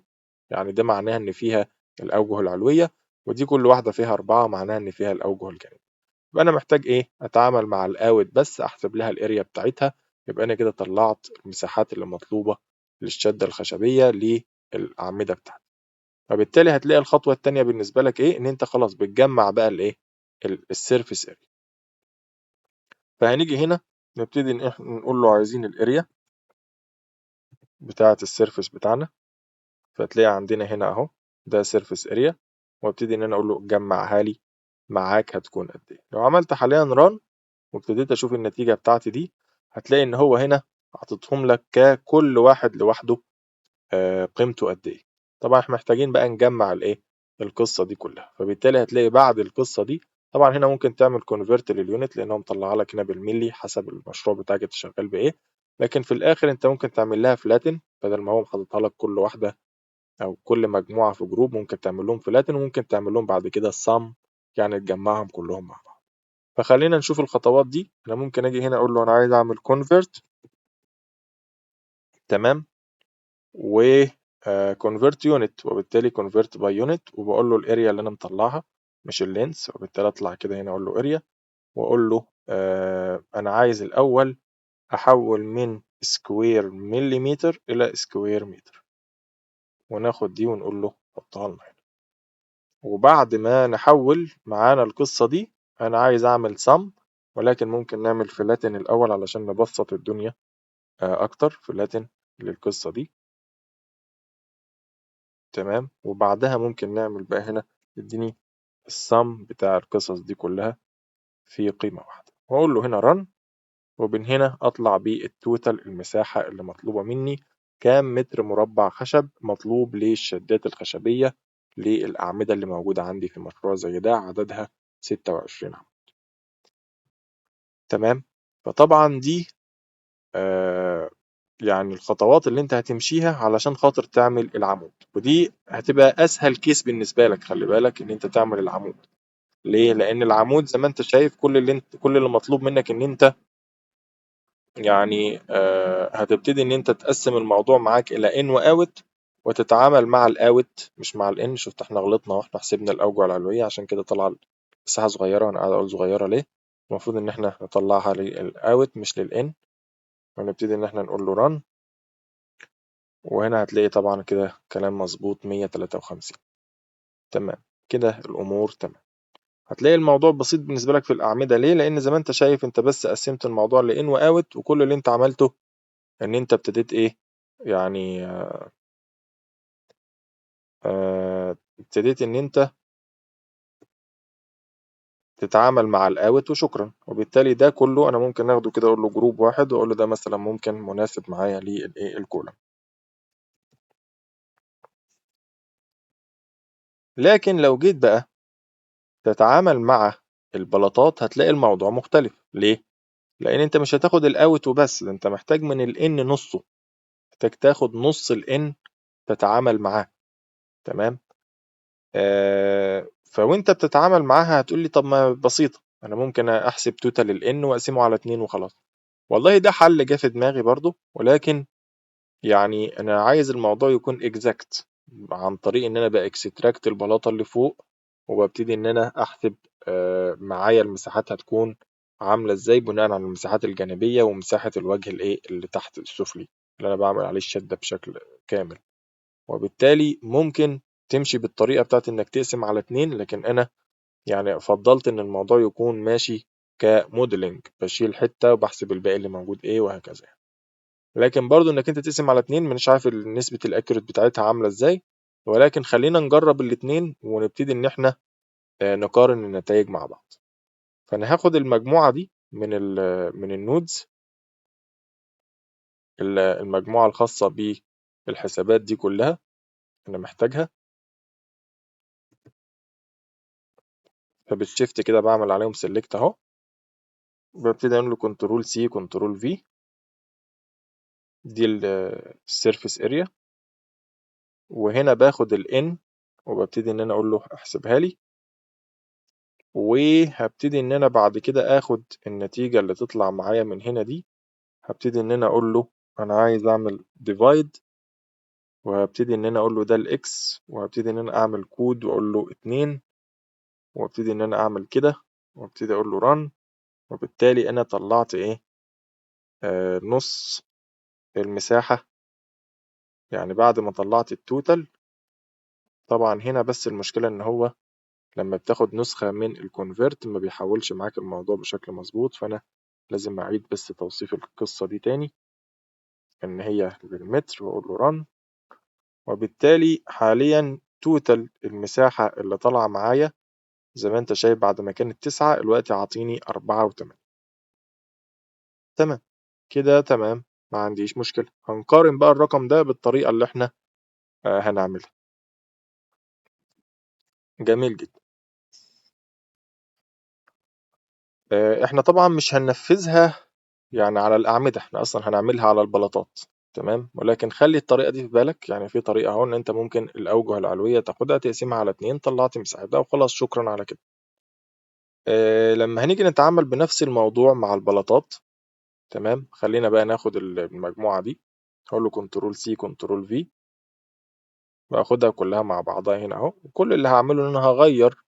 يعني ده معناها ان فيها الأوجه العلوية، ودي كل واحدة فيها 4 معناها ان فيها الأوجه الجانبية. يبقى انا محتاج ايه، اتعامل مع الاوت بس، احسب لها الاريا بتاعتها. يبقى انا كده طلعت المساحات اللي مطلوبة للشدة الخشبية للأعمدة بتاعتي. فبالتالي هتلاقي الخطوة التانية بالنسبة لك ايه، ان انت خلاص بتجمع بقى الايه السيرفيس اريا. فهنيجي هنا نبتدي ان احنا نقول له عايزين الاريا بتاعة السيرفيس بتاعنا. فتلاقي عندنا هنا اهو ده سيرفيس اريا، وابتدي ان انا اقول له جمعها لي معاك هتكون قد ايه. لو عملت حاليا ران وابتديت اشوف النتيجة بتاعتي دي، هتلاقي ان هو هنا حاططهم لك ككل واحد لوحده قيمته قد ايه. طبعا احنا محتاجين بقى نجمع الايه القصة دي كلها. فبالتالي هتلاقي بعد القصة دي طبعا هنا ممكن تعمل كونفرت لليونت لانه مطلعها لك هنا بالملي حسب المشروع بتاعك انت شغال بايه. لكن في الاخر انت ممكن تعمل لها فلاتن، بدل ما هو حاططها لك كل واحدة او كل مجموعة في جروب ممكن تعمل لهم فلاتن، وممكن تعمل لهم بعد كده السم، يعني تجمعهم كلهم مع بعض. فخلينا نشوف الخطوات دي. انا ممكن اجي هنا اقول له انا عايز اعمل كونفرت، تمام، و كونفرت يونت، وبالتالي كونفرت باي يونت، وبقول له الاريا اللي انا مطلعها مش اللينس. وبالتالي اطلع كده هنا اقول له اريا، واقول له انا عايز الاول احول من سكوير مليمتر الى سكوير متر، وناخد دي ونقول له حطها لنا هنا. وبعد ما نحول معانا القصة دي انا عايز اعمل سم، ولكن ممكن نعمل فلاتن الاول علشان نبسط الدنيا اكتر. فلاتن للقصة دي، تمام. وبعدها ممكن نعمل بقى هنا اديني السم بتاع القصص دي كلها في قيمة واحدة، واقول له هنا رن. ومن هنا اطلع بالتوتال المساحة اللي مطلوبة مني، كام متر مربع خشب مطلوب للشدات الخشبية للأعمدة اللي موجودة عندي في مشروع زي ده، عددها 26 عمود. تمام. فطبعا دي يعني الخطوات اللي انت هتمشيها علشان خاطر تعمل العمود، ودي هتبقى اسهل كيس بالنسبة لك. خلي بالك ان انت تعمل العمود ليه؟ لان العمود زي ما انت شايف كل اللي مطلوب منك ان انت يعني هتبتدي ان انت تقسم الموضوع معاك الى ان واوت، وتتعامل مع الاوت مش مع الان. شفت احنا غلطنا واحنا حسبنا الاوجه العلوية عشان كده طلع مساحة صغيرة، وانا قاعد اقول صغيرة ليه؟ المفروض ان احنا نطلعها للاوت مش للان، ونبتدي ان احنا نقول له run. وهنا هتلاقي طبعا كده كلام مظبوط 153. تمام كده الامور تمام. هتلاقي الموضوع بسيط بالنسبة لك في الأعمدة ليه؟ لأن زي ما أنت شايف أنت بس قسمت الموضوع لإن وأوت، وكل اللي أنت عملته إن أنت ابتديت إيه؟ يعني ابتديت إن أنت تتعامل مع الأوت وشكرا. وبالتالي ده كله أنا ممكن أخده كده أقول له جروب واحد، وأقول له ده مثلا ممكن مناسب معايا للإيه الكولم. لكن لو جيت بقى تتعامل مع البلاطات هتلاقي الموضوع مختلف ليه؟ لأن أنت مش هتاخد الأوت وبس، ده أنت محتاج من الإن نصه، محتاج تاخد نص الإن تتعامل معاه. تمام. فوانت بتتعامل معاها هتقول لي طب ما بسيطة، انا ممكن احسب توتال الان واقسمه على 2 وخلاص. والله ده حل جه في دماغي برضو، ولكن يعني انا عايز الموضوع يكون اكزاكت عن طريق ان انا باكستراكت البلاطة اللي فوق، وببتدي ان انا احسب معايا المساحات هتكون عاملة ازاي بناء على المساحات الجانبية ومساحة الوجه الايه اللي تحت السفلي اللي انا بعمل عليه الشدة بشكل كامل. وبالتالي ممكن تمشي بالطريقة بتاعت انك تقسم على 2، لكن انا يعني فضلت ان الموضوع يكون ماشي كموديلنج، بشيل حتة وبحسب الباقي اللي موجود ايه وهكذا. لكن برضو انك انت تقسم على 2 مش عارف نسبة الاكيوريت بتاعتها عاملة ازاي، ولكن خلينا نجرب الاتنين ونبتدي ان احنا نقارن النتائج مع بعض. فانا هاخد المجموعة دي من النودز، المجموعة الخاصة بالحسابات دي كلها انا محتاجها. فبالشيفت كده بعمل عليهم سيلكت اهو، ببتدي اعمل له كنترول سي كنترول في، دي السيرفيس اريا. وهنا باخد الان وببتدي ان انا اقول له احسبها لي، وهبتدي ان انا بعد كده اخد النتيجة اللي تطلع معايا من هنا دي، هبتدي ان انا اقول له انا عايز اعمل ديفايد، وهبتدي ان انا اقول له ده الاكس، وهبتدي ان انا اعمل كود واقول له 2، وابتدي ان انا اعمل كده وابتدي اقول له run. وبالتالي انا طلعت ايه؟ نص المساحة، يعني بعد ما طلعت التوتال. طبعا هنا بس المشكلة ان هو لما بتاخد نسخة من الكونفرت ما بيحولش معاك الموضوع بشكل مظبوط، فانا لازم اعيد بس توصيف القصة دي تاني ان هي بالمتر واقول له run. وبالتالي حاليا توتال المساحة اللي طالعة معايا زي ما انت شايف بعد ما كانت 9 الوقت عاطيني 4 و8. تمام كده تمام، ما عنديش مشكلة. هنقارن بقى الرقم ده بالطريقة اللي احنا هنعملها. جميل جدا. احنا طبعا مش هننفذها يعني على الأعمدة، احنا أصلا هنعملها على البلاطات. تمام. ولكن خلي الطريقة دي في بالك، يعني في طريقة اهو ان انت ممكن الأوجه العلوية تاخدها تقسمها على 2، طلعت مساحتها وخلاص شكرا على كده. لما هنيجي نتعامل بنفس الموضوع مع البلاطات، تمام، خلينا بقى ناخد المجموعة دي، هقول له كنترول سي كنترول في، باخدها كلها مع بعضها هنا اهو. وكل اللي هعمله ان انا هغير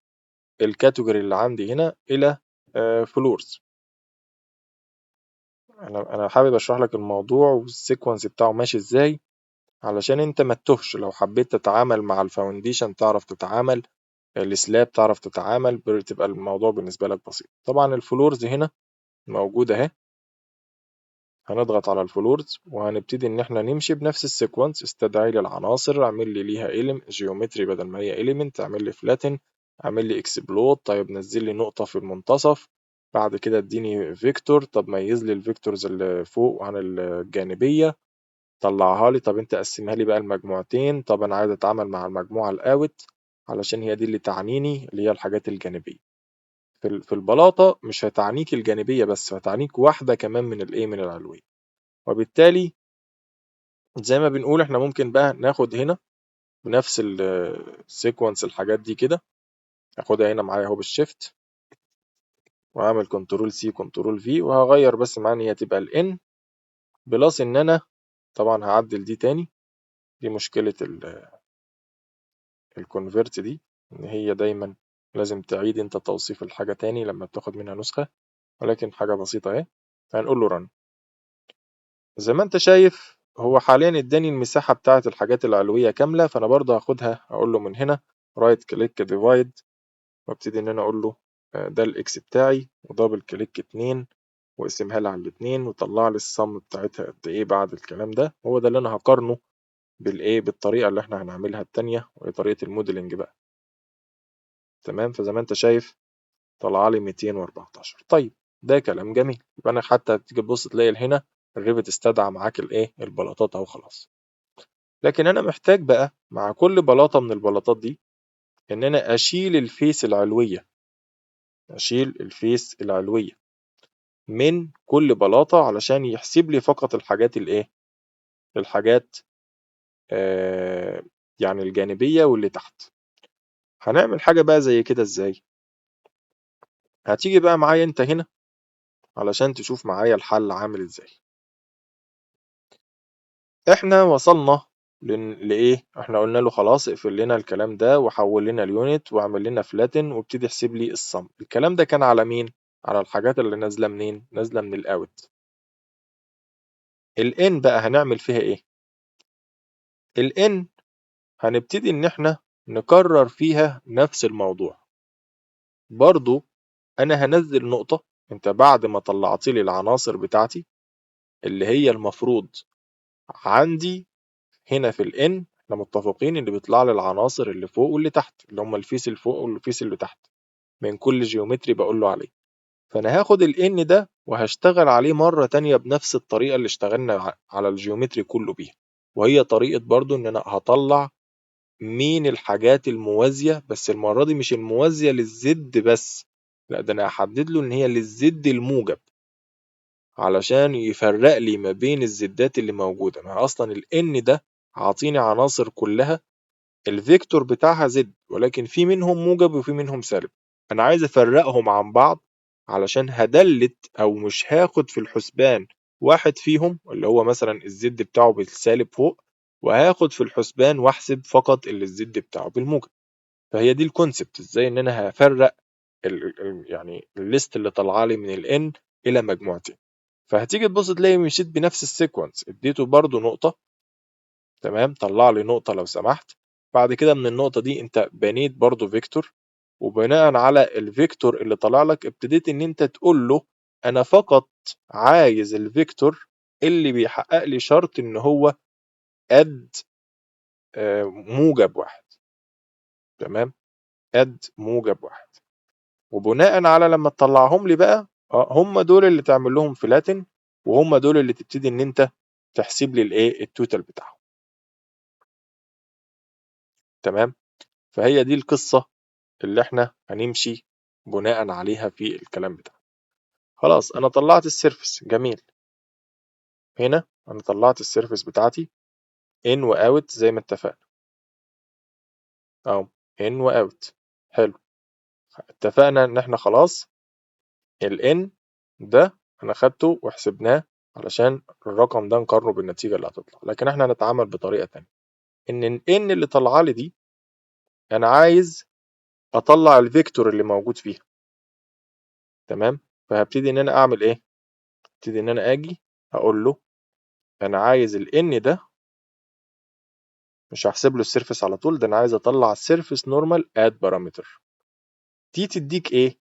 الكاتيجوري اللي عندي هنا الى فلورز. انا حابب اشرح لك الموضوع والسيكونس بتاعه ماشي ازاي علشان انت ما تتوهش. لو حبيت تتعامل مع الفاونديشن تعرف تتعامل، السلاب تعرف تتعامل، بتبقى الموضوع بالنسبة لك بسيط. طبعا الفلورز هنا موجودة اهي، هنضغط على الفلورز وهنبتدي ان احنا نمشي بنفس السيكونس. استدعي لي العناصر، اعمل لي ليها جيومتري بدل ما هي إيليمنت، اعمل لي فلاتن، اعمل لي اكسبلود، طيب نزل لي نقطة في المنتصف، بعد كده اديني فيكتور، طب ميز لي الفيكتورز اللي فوق عن الجانبية، طلعها لي. طب انت قسمها لي بقى المجموعتين، طب انا عايز اتعامل مع المجموعة الاوت علشان هي دي اللي تعنيني اللي هي الحاجات الجانبية. في البلاطة مش هتعنيك الجانبية بس، هتعنيك واحدة كمان من الايه من العلوية. وبالتالي زي ما بنقول احنا ممكن بقى ناخد هنا بنفس السيكونس الحاجات دي كده، اخدها هنا معايا اهو بالشيفت، وهعمل كنترول سي كنترول في، وهغير بس معايا ان هي تبقى الان بلس ان انا طبعا هعدل دي تاني. دي مشكلة الكونفرت دي، ان هي دايما لازم تعيد انت توصيف الحاجة تاني لما بتاخد منها نسخة، ولكن حاجة بسيطة اهي. هنقول له رن. زي ما انت شايف هو حاليا اداني المساحة بتاعة الحاجات العلوية كاملة، فانا برضه هاخدها اقول له من هنا رايت كليك ديفايد، وابتدي ان انا اقول له ده الاكس بتاعي، ودبل كليك 2 واقسمها لي على الاتنين، وطلع لي الصم بتاعتها قد ايه بعد الكلام ده. هو ده اللي انا هقارنه بالايه بالطريقة اللي احنا هنعملها التانية، وهي طريقة الموديلنج بقى. تمام. فزي ما انت شايف طلع لي 214. طيب ده كلام جميل. يبقى انا حتى تيجي تبص تلاقي هنا الريفت استدعى معاك الايه البلاطات اهو خلاص. لكن انا محتاج بقى مع كل بلاطة من البلاطات دي ان انا اشيل الفيس العلوية، اشيل الفيس العلوية من كل بلاطة علشان يحسب لي فقط الحاجات الايه الحاجات آه يعني الجانبية واللي تحت. هنعمل حاجة بقى زي كده ازاي؟ هتيجي بقى معايا انت هنا علشان تشوف معايا الحل عامل ازاي. احنا وصلنا لايه؟ احنا قلنا له خلاص اقفل لنا الكلام ده وحول لنا اليونت واعمل لنا فلاتن وابتدي احسب لي الصم. الكلام ده كان على مين؟ على الحاجات اللي نازله منين؟ نازله من الاوت. الان بقى هنعمل فيها ايه؟ الان هنبتدي ان احنا نكرر فيها نفس الموضوع. برضو انا هنزل نقطة، انت بعد ما طلعت لي العناصر بتاعتي اللي هي المفروض عندي هنا في الان، احنا متفقين ان بيطلع لي العناصر اللي فوق واللي تحت، اللي هم الفيس اللي فوق والفيس اللي تحت من كل جيومتري بقول له عليه. فانا هاخد الان ده وهشتغل عليه مرة تانية بنفس الطريقة اللي اشتغلنا على الجيومتري كله بيها، وهي طريقة برضو ان انا هطلع مين الحاجات الموازية، بس المرة دي مش الموازية للزد بس، لا ده انا هحدد له ان هي للزد الموجب علشان يفرق لي ما بين الزدات اللي موجودة. ما اصلا الان ده عاطيني عناصر كلها الفيكتور بتاعها زد، ولكن في منهم موجب وفي منهم سالب. انا عايز افرقهم عن بعض علشان هدلت او مش هاخد في الحسبان واحد فيهم اللي هو مثلا الزد بتاعه بالسالب فوق، وهاخد في الحسبان واحسب فقط اللي الزد بتاعه بالموجب. فهي دي الكونسبت، ازاي ان انا هفرق يعني الليست اللي طالعه لي من الان الى مجموعتين. فهتيجي تبص تلاقي مشيت بنفس السيكونس، اديته برضو نقطة، تمام، طلع لي نقطة لو سمحت. بعد كده من النقطة دي انت بنيت برضو فيكتور، وبناء على الفيكتور اللي طلع لك ابتديت ان انت تقول له انا فقط عايز الفيكتور اللي بيحقق لي شرط ان هو قد موجب واحد. تمام، قد موجب واحد. وبناء على لما تطلعهم لي بقى هم دول اللي تعمل لهم فلاتن، وهم دول اللي تبتدي ان انت تحسب لي الايه التوتال بتاعهم. تمام. فهي دي القصة اللي احنا هنمشي بناء عليها في الكلام بتاعنا. خلاص انا طلعت السيرفس، جميل. هنا انا طلعت السيرفس بتاعتي ان واوت زي ما اتفقنا اهو، ان واوت. حلو. اتفقنا ان احنا خلاص الان ده انا خدته وحسبناه علشان الرقم ده نقارنه بالنتيجة اللي هتطلع. لكن احنا هنتعامل بطريقة تانية، ان الان اللي طالعه لي دي انا عايز اطلع الفيكتور اللي موجود فيها. تمام. فهبتدي ان انا اعمل ايه؟ ابتدي ان انا اجي اقول له انا عايز الان ده، مش هحسب له السيرفس على طول، ده انا عايز اطلع السيرفس نورمال اد بارامتر. دي تديك ايه؟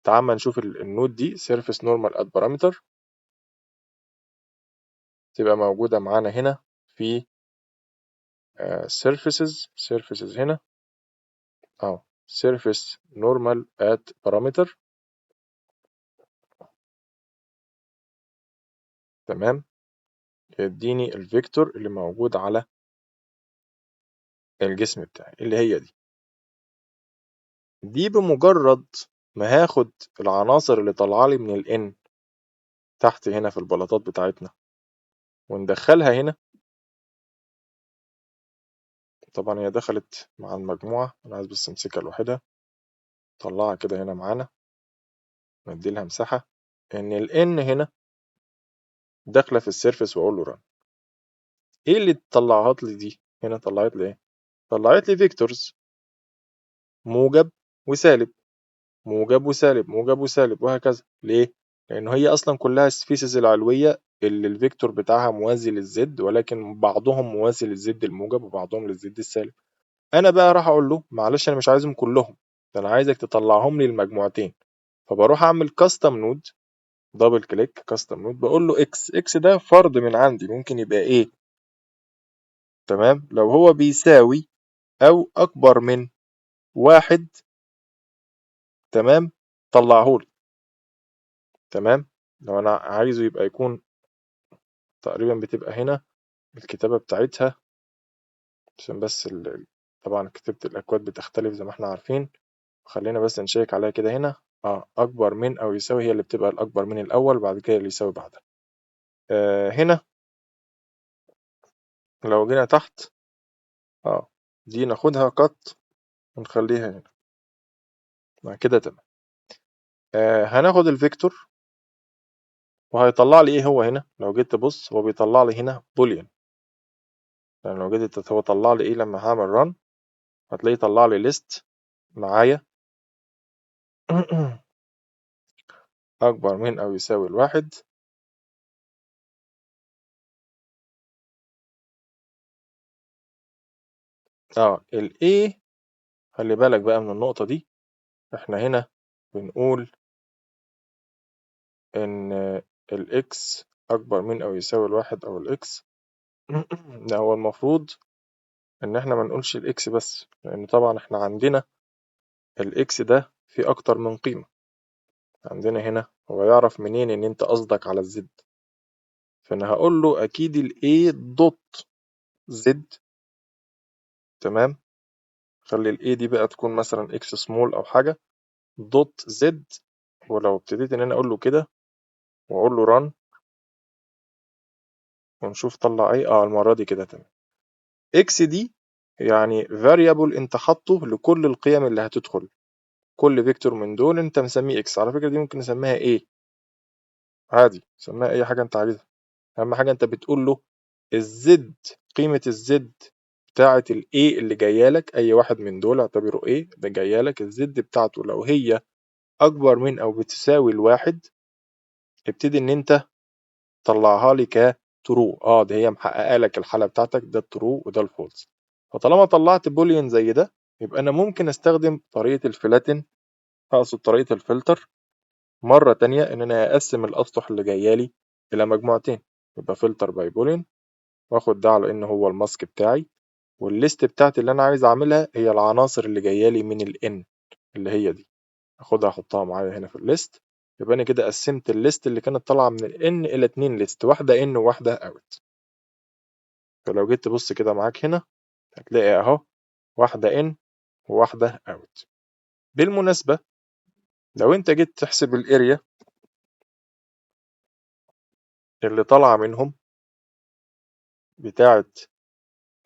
تعال نشوف النود دي سيرفس نورمال اد بارامتر، تبقى موجودة معانا هنا في سيرفيسز هنا اهو، سيرفيس نورمال ات بارامتر. تمام. يديني الفيكتور اللي موجود على الجسم بتاعي اللي هي دي بمجرد ما هاخد العناصر اللي طالعه لي من ال N تحت هنا في البلاطات بتاعتنا وندخلها هنا. طبعا هي دخلت مع المجموعة، أنا عايز بس أمسكها لوحدها، طلعها كده هنا معانا، ندي لها مساحة إن ال N هنا داخلة في السيرفس وأقول له رن. إيه اللي طلعت لي دي؟ هنا طلعت لي إيه؟ طلعت لي فيكتورز، موجب وسالب، موجب وسالب، موجب وسالب، وهكذا. ليه؟ لأن هي أصلا كلها السفيسز العلوية اللي الفيكتور بتاعها موازي للزد، ولكن بعضهم موازي للزد الموجب وبعضهم للزد السالب. أنا بقى راح أقول له معلش أنا مش عايزهم كلهم، ده أنا عايزك تطلعهم لي المجموعتين. فبروح أعمل كاستم نود، دبل كليك كاستم نود، بقول له إكس. إكس ده فرد من عندي، ممكن يبقى إيه؟ تمام، لو هو بيساوي أو أكبر من 1، تمام، طلعهولي. تمام، لو أنا عايزه يبقى يكون تقريبا بتبقى هنا الكتابة بتاعتها، عشان بس طبعا كتابة الأكواد بتختلف زي ما احنا عارفين. خلينا بس نشيك عليها كده هنا. أكبر من أو يساوي هي اللي بتبقى الأكبر من الأول، بعد كده اللي يساوي بعدها. هنا لو جينا تحت دي ناخدها قط ونخليها هنا كده. تمام. هناخد الفيكتور وهيطلع لي ايه هو هنا. لو جيت تبص هو بيطلع لي هنا بوليان، يعني لو جيت هو طلع لي ايه لما هعمل رن، هتلاقيه طلع لي ليست معايا أكبر من أو يساوي 1. ال A، خلي بالك بقى من النقطة دي، احنا هنا بنقول إن ال X أكبر من أو يساوي 1 أو ال X ده هو المفروض إن احنا ما نقولش ال X بس، لأن طبعا احنا عندنا ال X ده في أكتر من قيمة. عندنا هنا هو يعرف منين إن أنت قصدك على الزد، فأنا هقول له أكيد ال A دوت زد. تمام، خلي ال A دي بقى تكون مثلا X سمول أو حاجة دوت زد. ولو ابتديت إن أنا أقول له كده وأقول له run ونشوف طلع إيه، المرة دي كده تمام. X دي يعني variable أنت حاطه لكل القيم اللي هتدخل، كل فيكتور من دول أنت مسميه X. على فكرة دي ممكن نسميها إيه عادي، سميها أي حاجة أنت عايزها، أهم حاجة أنت بتقول له الزد، قيمة الزد بتاعة ال A اللي جايالك، أي واحد من دول اعتبره A ده جايالك، الزد بتاعته لو هي أكبر من أو بتساوي 1 ابتدي إن أنت طلعها لي كترو. ده هي محققة لك الحالة بتاعتك، ده الترو وده الفولس. فطالما طلعت بوليان زي ده، يبقى أنا ممكن أستخدم طريقة الفلاتن، أقصد طريقة الفلتر مرة تانية، إن أنا أقسم الأسطح اللي جايالي إلى مجموعتين. يبقى فلتر باي بوليان، وآخد ده على إن هو الماسك بتاعي، والليست بتاعتي اللي أنا عايز أعملها هي العناصر اللي جايالي من ال N اللي هي دي، أخدها أحطها معايا هنا في الليست. يبقى أنا كده قسمت الليست اللي كانت طالعة من ال N إلى 2 ليست، واحدة N وواحدة أوت. فلو جيت تبص كده معاك هنا هتلاقي أهو واحدة N وواحدة أوت. بالمناسبة لو أنت جيت تحسب الاريا اللي طالعة منهم بتاعة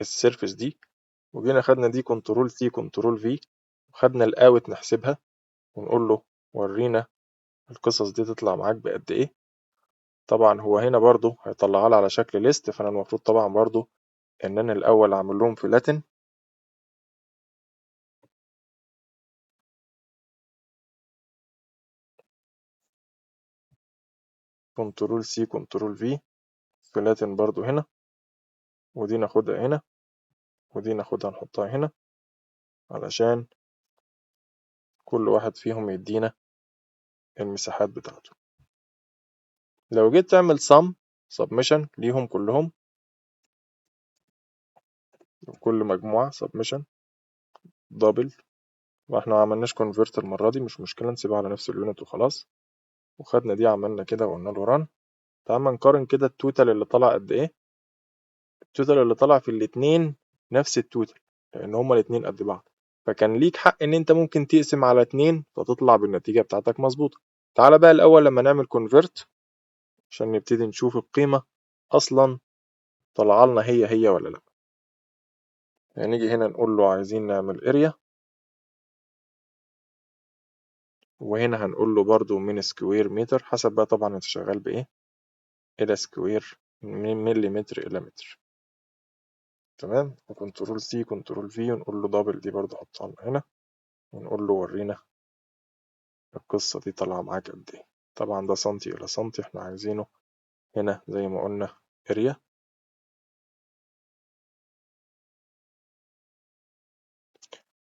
السيرفس دي، وجينا خدنا دي كنترول سي كنترول في، وخدنا الأوت نحسبها ونقول له ورينا القصص دي تطلع معاك بقد إيه. طبعا هو هنا برضو هيطلعها لي على شكل ليست، فأنا المفروض طبعا برضو إن أنا الأول أعمل لهم فلاتن، كنترول سي كنترول في، فلاتن برضو هنا، ودي ناخدها هنا ودي ناخدها نحطها هنا علشان كل واحد فيهم يدينا المساحات بتاعته. لو جيت تعمل submission ليهم كلهم، كل مجموعة submission دبل، واحنا ما عملناش convert المرة دي، مش مشكلة نسيبها على نفس اليونت وخلاص. وخدنا دي عملنا كده وقلنا له run. تعال نقارن كده التوتال اللي طلع قد ايه. التوتال اللي طلع في الاتنين نفس التوتال، لان هما الاتنين قد بعض. فكان ليك حق ان انت ممكن تقسم على 2 فتطلع بالنتيجة بتاعتك مظبوطة. تعالى بقى الاول لما نعمل كونفرت عشان نبتدي نشوف القيمة اصلا طلع لنا هي ولا لا. يعني نيجي هنا نقول له عايزين نعمل اريا، وهنا هنقول له برضو من سكوير متر، حسب بقى طبعا انت شغال بايه، الى سكوير من مليمتر الى متر. تمام. وكنترول سي كنترول في ونقول له دبل دي برضو حطها لنا هنا، ونقول له ورينا القصة دي طالعة معاك قد ايه. طبعا ده سنتي الى سنتي، احنا عايزينه هنا زي ما قلنا اريا،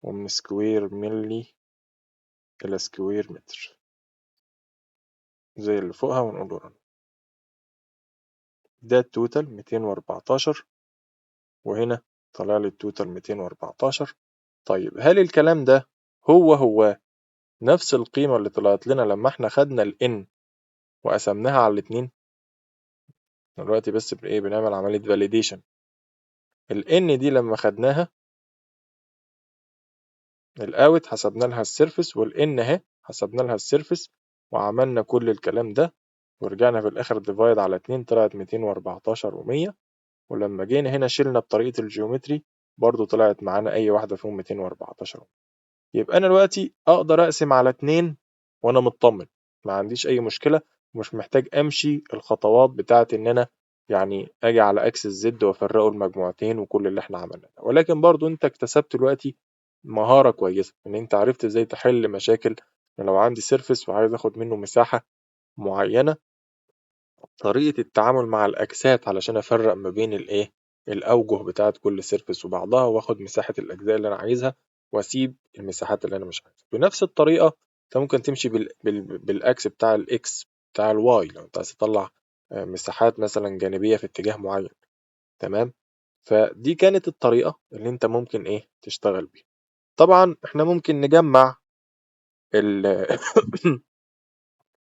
ومن سكوير ملي الى سكوير متر زي اللي فوقها، ونقول له رن. ده التوتال 214، وهنا طلع لي التوتال 214. طيب هل الكلام ده هو نفس القيمة اللي طلعت لنا لما احنا خدنا ال N وقسمناها على الاتنين؟ دلوقتي بس بايه بنعمل عملية validation. ال N دي لما خدناها الاوت حسبنا لها السيرفس، وال N اهي حسبنا لها السيرفس، وعملنا كل الكلام ده، ورجعنا في الاخر ديفايد على 2 طلعت 214 و100. ولما جينا هنا شلنا بطريقة الجيومتري برضو طلعت معانا اي واحدة فيهم 214. يبقى انا دلوقتي اقدر اقسم على 2 وانا مطمن، ما عنديش اي مشكلة، ومش محتاج امشي الخطوات بتاعت ان انا يعني اجي على اكس الزد وافرقه المجموعتين وكل اللي احنا عملناه. ولكن برضو انت اكتسبت دلوقتي مهارة كويسة ان انت عرفت ازاي تحل مشاكل. لو عندي سيرفس وعايز اخد منه مساحة معينة، طريقة التعامل مع الأجساد علشان أفرق ما بين الإيه الأوجه بتاعة كل سيرفس وبعضها، وآخد مساحة الأجزاء اللي أنا عايزها وأسيب المساحات اللي أنا مش عايزها. بنفس الطريقة أنت ممكن تمشي بالأكس بتاع الإكس بتاع الواي لو أنت عايز تطلع مساحات مثلا جانبية في اتجاه معين. تمام. فدي كانت الطريقة اللي أنت ممكن إيه تشتغل بيها. طبعا إحنا ممكن نجمع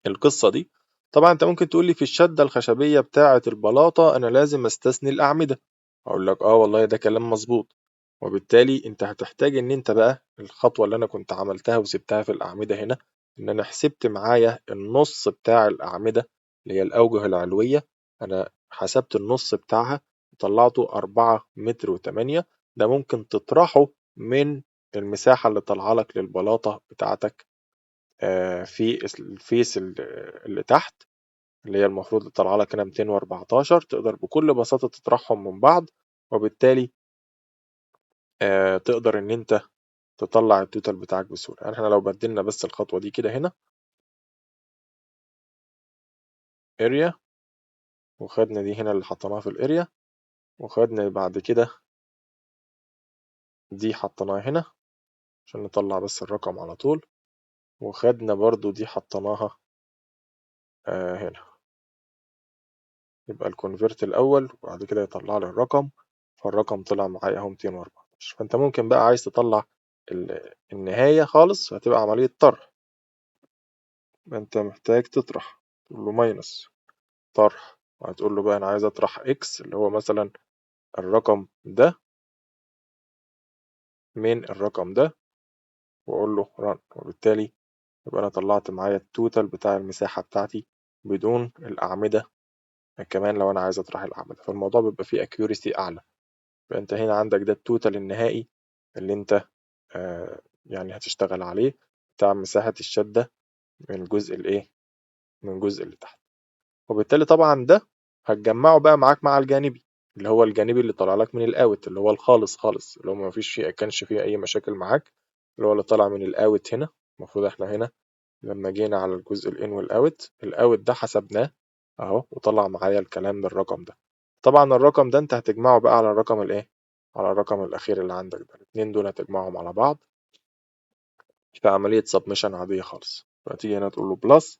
القصة دي. طبعا انت ممكن تقول لي في الشدة الخشبية بتاعة البلاطة انا لازم استثني الاعمدة. اقول لك اه والله ده كلام مظبوط، وبالتالي انت هتحتاج ان انت بقى الخطوة اللي انا كنت عملتها وسبتها في الاعمدة هنا، ان انا حسبت معايا النص بتاع الاعمدة اللي هي الاوجه العلوية. انا حسبت النص بتاعها وطلعته 4 متر و8. ده ممكن تطرحه من المساحة اللي طالعه لك للبلاطة بتاعتك في الفيس اللي تحت، اللي هي المفروض تطلع لك هنا 214. تقدر بكل بساطة تطرحهم من بعض، وبالتالي تقدر ان انت تطلع التوتال بتاعك بسهولة. يعني احنا لو بدلنا بس الخطوة دي كده هنا اريا، وخدنا دي هنا اللي حطيناها في الاريا، وخدنا بعد كده دي حطيناها هنا عشان نطلع بس الرقم على طول، وخدنا برضو دي حطيناها هنا. يبقى الكونفرت الاول وبعد كده يطلع لي الرقم، فالرقم طلع معايا اهو 214. فانت ممكن بقى عايز تطلع النهاية خالص، هتبقى عملية طرح. انت محتاج تطرح، تقول له ماينس طرح، وهتقول له بقى انا عايز اطرح اكس اللي هو مثلا الرقم ده من الرقم ده، واقول له ران. وبالتالي يبقى انا طلعت معايا التوتال بتاع المساحة بتاعتي بدون الاعمدة. كمان لو انا عايز اطرح الاعمدة فالموضوع بيبقى فيه اكيوريسي اعلى. فانت هنا عندك ده التوتال النهائي اللي انت يعني هتشتغل عليه بتاع مساحة الشدة من الجزء الايه من الجزء اللي تحت. وبالتالي طبعا ده هتجمعه بقى معاك مع الجانبي، اللي هو الجانبي اللي طالع لك من الاوت، اللي هو الخالص خالص، اللي هو ما فيش فيه كانش فيه اي مشاكل معاك، اللي هو اللي طالع من الاوت هنا. المفروض احنا هنا لما جينا على الجزء الان والاوت، الاوت ده حسبناه اهو وطلع معايا الكلام بالرقم ده. طبعا الرقم ده انت هتجمعه بقى على الرقم الايه على الرقم الاخير اللي عندك ده. الاتنين دول هتجمعهم على بعض في عملية سبمشن عادية خالص. فتيجي هنا تقول له بلس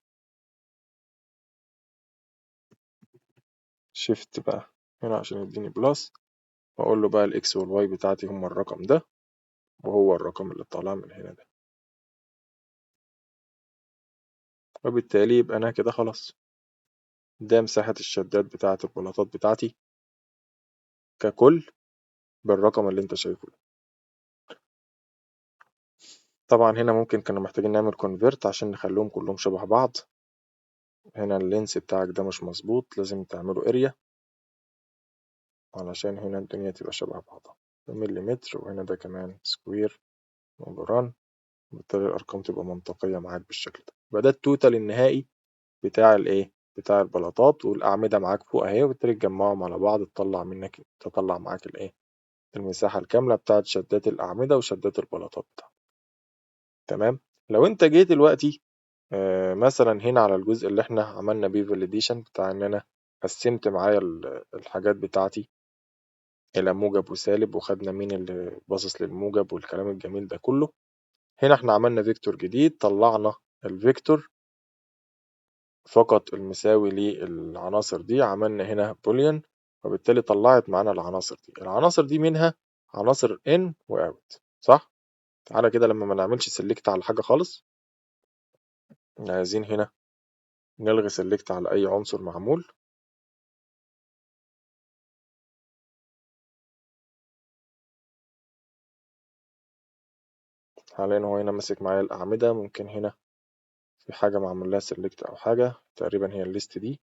شيفت بقى هنا عشان يديني بلس، واقول له بقى الاكس والواي بتاعتي هما الرقم ده، وهو الرقم اللي طالع من هنا ده. وبالتالي يبقى انا كده خلاص ده مساحة الشدات بتاعة البلاطات بتاعتي ككل بالرقم اللي انت شايفه ده. طبعا هنا ممكن كنا محتاجين نعمل كونفرت عشان نخليهم كلهم شبه بعض. هنا اللينس بتاعك ده مش مظبوط، لازم تعمله اريا علشان هنا الدنيا تبقى شبه بعضها، مليمتر، وهنا ده كمان سكوير وران، وبالتالي الأرقام تبقى منطقية معاك بالشكل ده. يبقى ده التوتال النهائي بتاع الإيه؟ بتاع البلاطات، والأعمدة معاك فوق أهي، وبالتالي تجمعهم على بعض تطلع معاك الإيه؟ المساحة الكاملة بتاعت شدات الأعمدة وشدات البلاطات بتاعتك. تمام؟ لو أنت جيت دلوقتي مثلا هنا على الجزء اللي احنا عملنا بيه فاليديشن بتاع إن أنا قسمت معايا الحاجات بتاعتي إلى موجب وسالب، وخدنا مين اللي باصص للموجب والكلام الجميل ده كله. هنا احنا عملنا فيكتور جديد، طلعنا الفيكتور فقط المساوي للعناصر دي، عملنا هنا بوليان، وبالتالي طلعت معانا العناصر دي منها عناصر ان واوت، صح؟ تعالى كده لما ما نعملش سيلكت على حاجة خالص، عايزين هنا نلغي سيلكت على اي عنصر معمول. حاليا هو هنا ماسك معايا الأعمدة، ممكن هنا في حاجة معمول لها سيلكت أو حاجة، تقريبا هي الليست دي،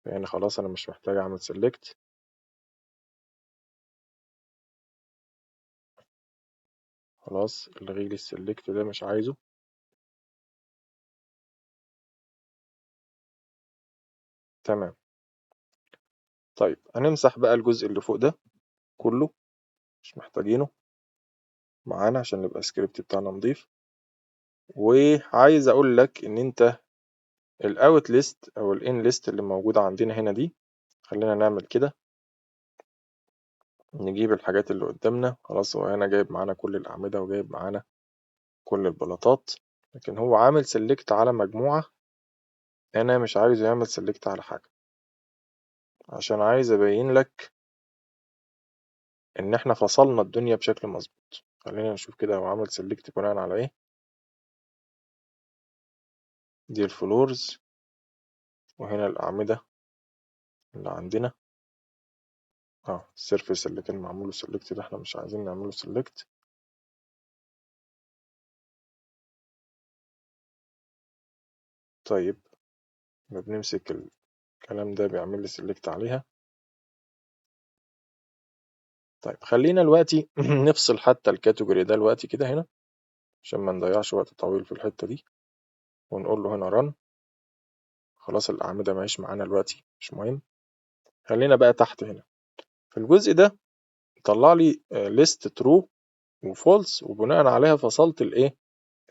يعني خلاص أنا مش محتاج أعمل سيلكت. خلاص الغي لي السيلكت ده، مش عايزه. تمام. طيب هنمسح بقى الجزء اللي فوق ده كله، مش محتاجينه معانا عشان نبقى السكريبت بتاعنا نضيف. وعايز اقول لك ان انت الاوت ليست او الان ليست اللي موجودة عندنا هنا دي، خلينا نعمل كده، نجيب الحاجات اللي قدامنا. خلاص هو هنا جايب معانا كل الأعمدة وجايب معانا كل البلاطات، لكن هو عامل سيلكت على مجموعة، انا مش عايز يعمل سيلكت على حاجة، عشان عايز ابين لك ان احنا فصلنا الدنيا بشكل مظبوط. خلينا نشوف كده هو عمل سيلكت بناء على ايه. دي الفلورز، وهنا الأعمدة اللي عندنا. السيرفيس اللي كان معموله سيلكت ده احنا مش عايزين نعمله سيلكت. طيب بنمسك الكلام ده بيعمل لي سيلكت عليها. طيب خلينا دلوقتي نفصل حتى الكاتيجوري ده دلوقتي كده هنا، عشان ما نضيعش وقت طويل في الحتة دي، ونقول له هنا رن. خلاص الأعمدة ماهيش معانا دلوقتي، مش مهم. خلينا بقى تحت هنا في الجزء ده، طلع لي ليست ترو وفولس، وبناء عليها فصلت الايه،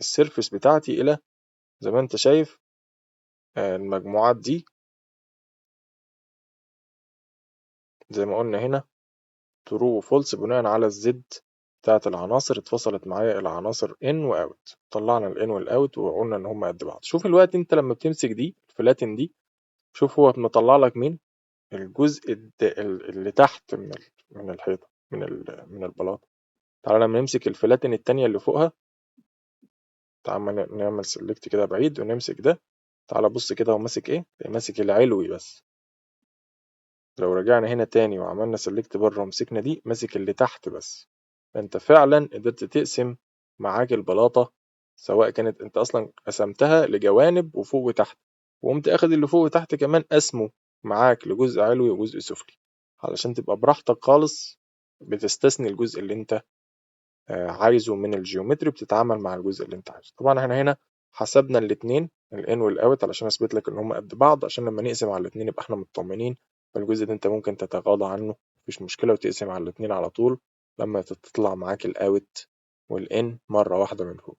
السيرفيس بتاعتي الى، زي ما انت شايف المجموعات دي زي ما قلنا هنا ترو وفولس، بناء على الزد بتاعت العناصر اتفصلت معايا الى عناصر ان واوت، طلعنا الان والاوت وقلنا ان هم قد بعض. شوف الوقت انت لما بتمسك دي الفلاتن دي، شوف هو مطلع لك مين الجزء اللي تحت من الحيطه، من البلاطه. تعالى لما نمسك الفلاتن التانية اللي فوقها، تعالى نعمل سيلكت كده بعيد ونمسك ده، تعالى بص كده هو ماسك ايه، ماسك العلوي بس. لو رجعنا هنا تاني وعملنا سيلكت بره ومسكنا دي، ماسك اللي تحت بس. فانت فعلا قدرت تقسم معاك البلاطة، سواء كانت انت اصلا قسمتها لجوانب وفوق وتحت، وقمت اخد اللي فوق وتحت كمان قسمه معاك لجزء علوي وجزء سفلي، علشان تبقى براحتك خالص بتستثني الجزء اللي انت عايزه من الجيومتري، بتتعامل مع الجزء اللي انت عايزه. طبعا احنا هنا حسبنا الاتنين الان والاوت علشان اثبت لك ان هم قد بعض، عشان لما نقسم على الاتنين يبقى احنا مطمنين. فالجزء ده انت ممكن تتغاضى عنه، مفيش مشكلة، وتقسم على الاتنين على طول لما تطلع معاك الاوت والان مرة واحدة من فوق.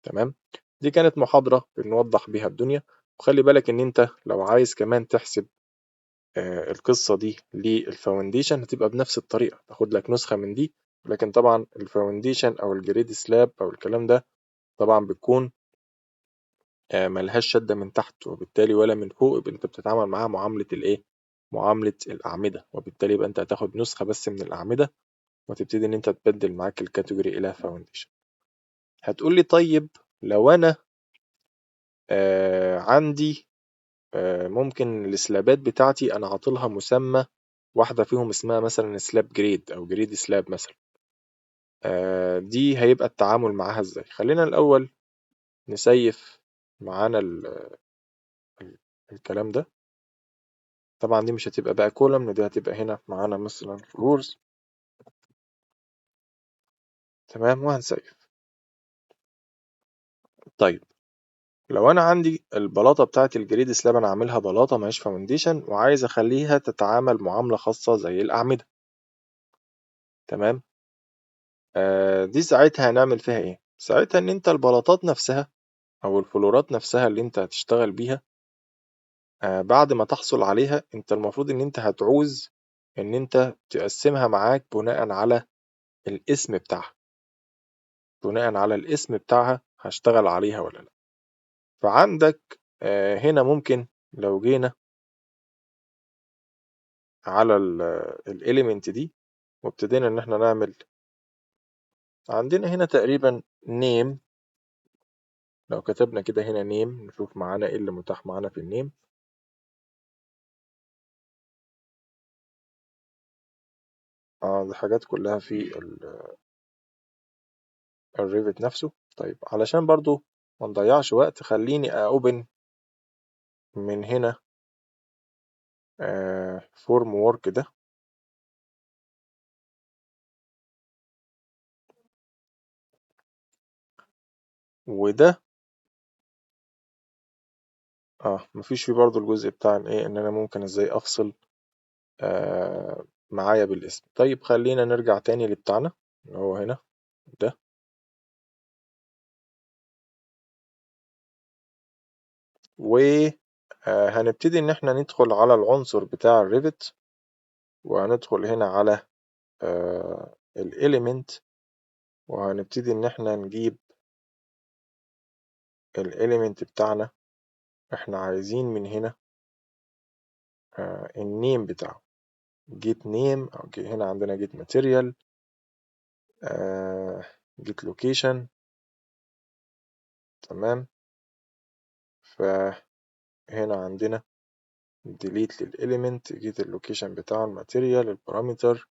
تمام. دي كانت محاضرة بنوضح بيها الدنيا. وخلي بالك ان انت لو عايز كمان تحسب القصة دي للفاونديشن، هتبقى بنفس الطريقة، تاخد لك نسخة من دي. لكن طبعا الفاونديشن او الجريد سلاب او الكلام ده طبعا بتكون ملهاش شدة من تحت، وبالتالي ولا من فوق، يبقى انت بتتعامل معاها معاملة الايه، معاملة الأعمدة، وبالتالي يبقى انت هتاخد نسخة بس من الأعمدة، وتبتدي ان انت تبدل معاك الكاتيجوري الى فاونديشن. هتقول لي طيب لو انا عندي ممكن السلابات بتاعتي انا عاطلها مسمى، واحدة فيهم اسمها مثلا سلاب جريد او جريد سلاب مثلا، دي هيبقى التعامل معاها ازاي. خلينا الأول نسيف معانا الكلام ده. طبعا دي مش هتبقى بقى كولم، دي هتبقى هنا معانا مثلا فلورز. تمام، وهنسيف. طيب لو انا عندي البلاطه بتاعت الجريد سلاب، انا عاملها بلاطه ماهيش فاونديشن وعايز اخليها تتعامل معامله خاصه زي الاعمده. تمام. دي ساعتها هنعمل فيها ايه؟ ساعتها ان انت البلاطات نفسها او الفلورات نفسها اللي انت هتشتغل بيها، بعد ما تحصل عليها انت المفروض ان انت هتعوز ان انت تقسمها معاك بناء على الاسم بتاعها. بناء على الاسم بتاعها هشتغل عليها ولا لا. فعندك هنا ممكن لو جينا على الاليمنت دي وابتدينا ان احنا نعمل، عندنا هنا تقريبا نيم. لو كتبنا كده هنا نيم نشوف معانا ايه اللي متاح معانا في النيم. دي حاجات كلها في الريفت نفسه. طيب علشان برضو ما نضيعش وقت خليني اوبن من هنا فورم وورك ده. وده مفيش فيه برضو الجزء بتاع ايه ان انا ممكن ازاي افصل معايا بالاسم. طيب خلينا نرجع تاني لبتاعنا اللي هو هنا ده. وهنبتدي ان احنا ندخل على العنصر بتاع الريفت، وهندخل هنا على الاليمنت، وهنبتدي ان احنا نجيب الاليمنت بتاعنا. احنا عايزين من هنا النيم بتاعه، جيت نيم او هنا عندنا جيت ماتيريال، جيت لوكيشن. تمام. فهنا عندنا delete للإليمنت، جيت اللوكيشن بتاع الماتيريال، البارامتر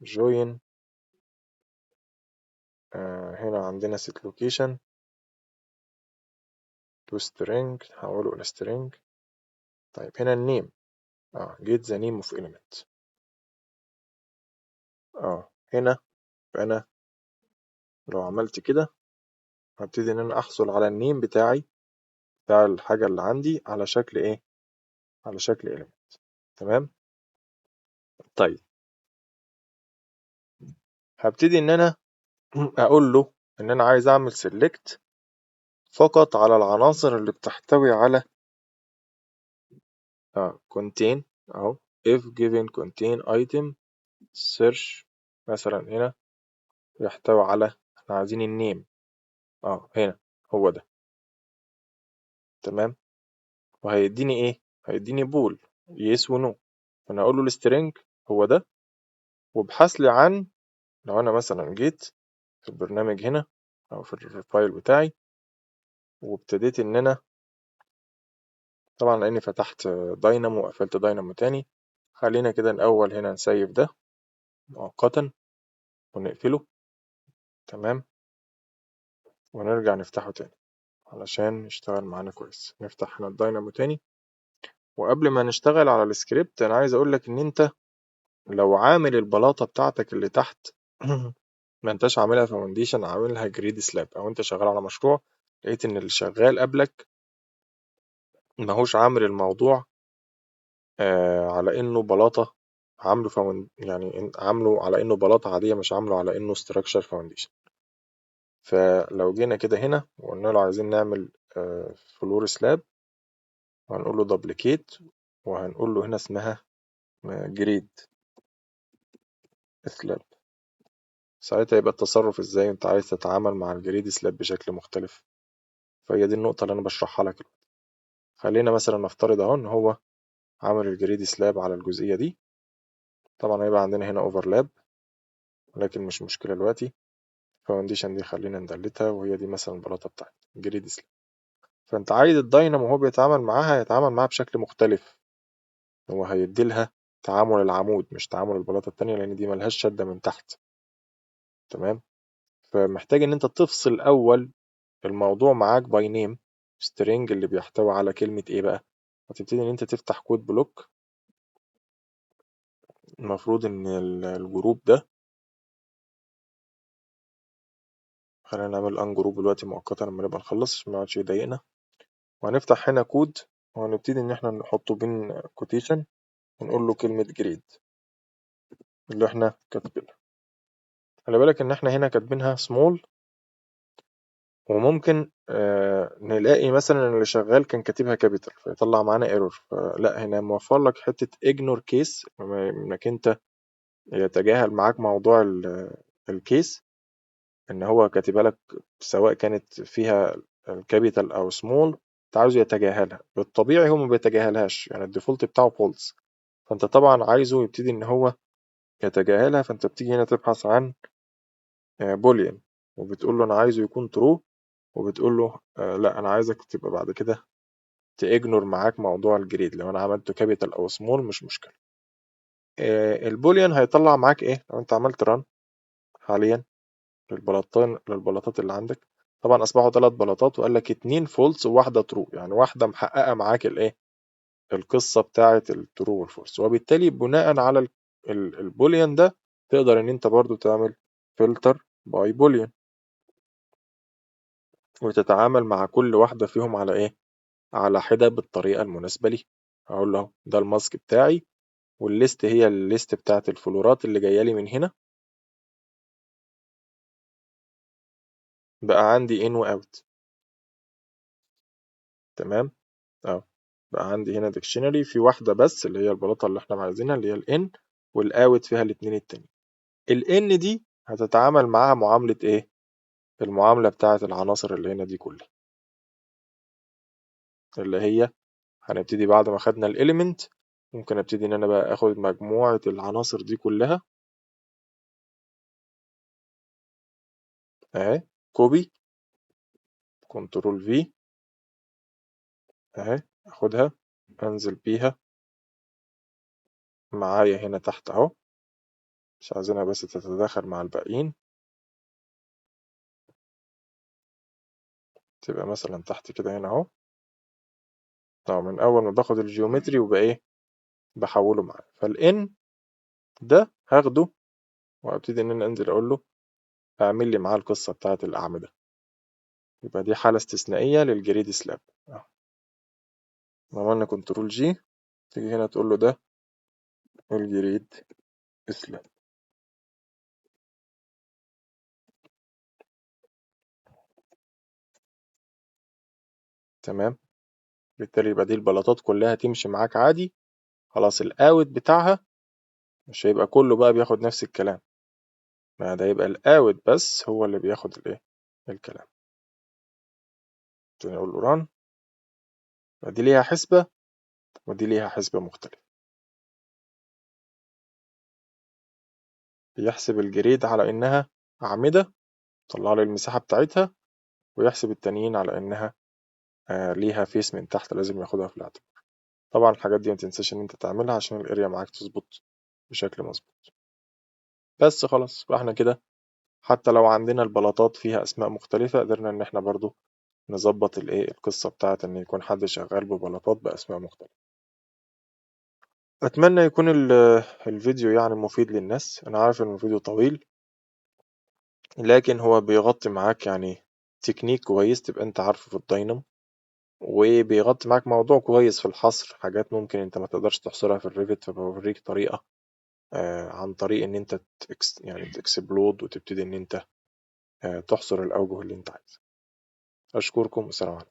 join. هنا عندنا set location to string، هحوله إلى string. طيب هنا النيم get the name of element. هنا فأنا لو عملت كده هبتدي إن أنا أحصل على النيم بتاعي بتاع الحاجة اللي عندي على شكل إيه؟ على شكل element. تمام. طيب هبتدي إن أنا أقول له إن أنا عايز أعمل select فقط على العناصر اللي بتحتوي على contain أهو if given contain item search مثلا. هنا يحتوي على، احنا عايزين النيم هنا هو ده. تمام. وهيديني ايه؟ هيديني بول يس ونو. فانا اقول له السترنج هو ده، وابحث لي عن، لو انا مثلا جيت في البرنامج هنا او في الفايل بتاعي وابتديت ان انا، طبعا لاني فتحت داينامو وقفلت داينامو تاني، خلينا كده الاول هنا نسيف ده مؤقتا ونقفله. تمام. ونرجع نفتحه تاني علشان يشتغل معانا كويس. نفتح هنا الداينامو تاني. وقبل ما نشتغل على السكريبت انا عايز اقولك ان انت لو عامل البلاطة بتاعتك اللي تحت ما انتش عاملها فاونديشن، عاملها جريد سلاب، او انت شغال على مشروع لقيت ان اللي شغال قبلك ماهوش عامل الموضوع على انه بلاطة، عامله يعني عامله على انه بلاطة عادية، مش عامله على انه ستراكشر فاونديشن. فلو جينا كده هنا وقلنا له عايزين نعمل فلور سلاب، وهنقول له دبليكيت، وهنقول له هنا اسمها جريد سلاب. ساعتها يبقى التصرف ازاي انت عايز تتعامل مع الجريد سلاب بشكل مختلف. فهي دي النقطة اللي انا بشرحها لك. خلينا مثلا نفترض اهو ان هو عامل الجريد سلاب على الجزئية دي. طبعا هيبقى عندنا هنا اوفرلاب، لكن مش مشكلة دلوقتي. فاونديشن دي خلينا ندلتها، وهي دي مثلا البلاطة بتاعت جريد سلاب. فانت عايز الداينامو وهو بيتعامل معاها يتعامل معاها بشكل مختلف. هو هيديلها تعامل العمود مش تعامل البلاطة التانية، لان دي ملهاش شدة من تحت. تمام. فمحتاج إن أنت تفصل أول الموضوع معاك باي نيم string اللي بيحتوي على كلمة إيه بقى، هتبتدي إن أنت تفتح كود بلوك. المفروض إن الجروب ده، خلينا نعمل ان جروب دلوقتي مؤقتا لما نبقى نخلص عشان ما يقعدش يضايقنا، وهنفتح هنا كود وهنبتدي إن إحنا نحطه بين كوتيشن ونقول له كلمة جريد اللي إحنا كاتبينها. خلي بالك إن إحنا هنا كاتبينها small، وممكن نلاقي مثلا اللي شغال كان كاتبها كابيتال فيطلع معانا ايرور، فلا هنا موفر لك حتة ignore case انك انت يتجاهل معاك موضوع الكيس ان هو كاتبها لك سواء كانت فيها الكابيتال او سمول، انت عايزه يتجاهلها. بالطبيعي هو ما بيتجاهلهاش، يعني الديفولت بتاعه فولس، فانت طبعا عايزه يبتدي ان هو يتجاهلها. فانت بتيجي هنا تبحث عن بوليان وبتقول له انا عايزه يكون ترو، وبتقول له لا انا عايزك تبقى بعد كده تignore معاك موضوع الجريد، لو انا عملته كابيتال او سمول مش مشكلة. البوليان هيطلع معاك ايه لو انت عملت ران حاليا للبلاطات اللي عندك. طبعا اصبحوا 3 بلاطات وقال لك 2 فولس وواحدة ترو، يعني واحدة محققة معاك الايه القصة بتاعة الترو والفولس، وبالتالي بناء على البوليان ده تقدر ان انت برضو تعمل فلتر باي بوليان وتتعامل مع كل واحدة فيهم على ايه، على حدة بالطريقة المناسبة لي. هقول له ده الماسك بتاعي، والليست هي الليست بتاعت الفلورات اللي جايه لي من هنا. بقى عندي ان واوت، تمام. اه بقى عندي هنا ديكشنري في واحده بس اللي هي البلاطه اللي احنا عايزينها اللي هي الان، والاوت فيها الاتنين التاني. الان دي هتتعامل معاها معامله ايه، المعامله بتاعت العناصر اللي هنا دي كلها، اللي هي هنبتدي بعد ما خدنا الاليمنت ممكن ابتدي ان انا بقى اخد مجموعه العناصر دي كلها اهي، كوبي كنترول في اهي، اخدها انزل بيها معايا هنا تحت اهو، مش عايزينها بس تتداخل مع الباقيين، تبقى مثلا تحت كده هنا اهو. من اول ما باخد الجيومتري وبقى ايه بحوله معايا، فالان ده هاخده وابتدي ان انا انزل اقول له اعمل لي معاه القصه بتاعه الاعمده. يبقى دي حاله استثنائيه للجريد سلاب. عملنا كنترول جي، تيجي هنا تقول له ده الجريد سلاب. تمام، بالتالي يبقى دي البلاطات كلها تمشي معاك عادي. خلاص الاوت بتاعها مش هيبقى كله بقى بياخد نفس الكلام، ما ده يبقى الاوت بس هو اللي بياخد الايه الكلام. نقول له ران، دي ليها حسبة ودي ليها حسبة مختلفة. يحسب الجريد على إنها أعمدة، طلع لي المساحة بتاعتها، ويحسب التانيين على إنها ليها فيس من تحت لازم ياخدها في الاعتبار. طبعا الحاجات دي متنساش إن أنت تعملها عشان الاريا معاك تظبط بشكل مظبوط. بس خلاص فاحنا كده حتى لو عندنا البلاطات فيها أسماء مختلفة قدرنا إن احنا برضو نظبط الإيه القصة بتاعت إن يكون حد شغال ببلاطات بأسماء مختلفة. أتمنى يكون الفيديو يعني مفيد للناس. أنا عارف إن الفيديو طويل لكن هو بيغطي معاك يعني تكنيك كويس تبقى انت عارفه في الداينامو، وبيغطي معاك موضوع كويس في الحصر، حاجات ممكن انت ما تقدرش تحصرها في الريفت، فبوريك طريقة عن طريق ان انت يعني تكسبلود وتبتدي ان انت تحصر الاوجه اللي انت عايزها. اشكركم، والسلام عليكم.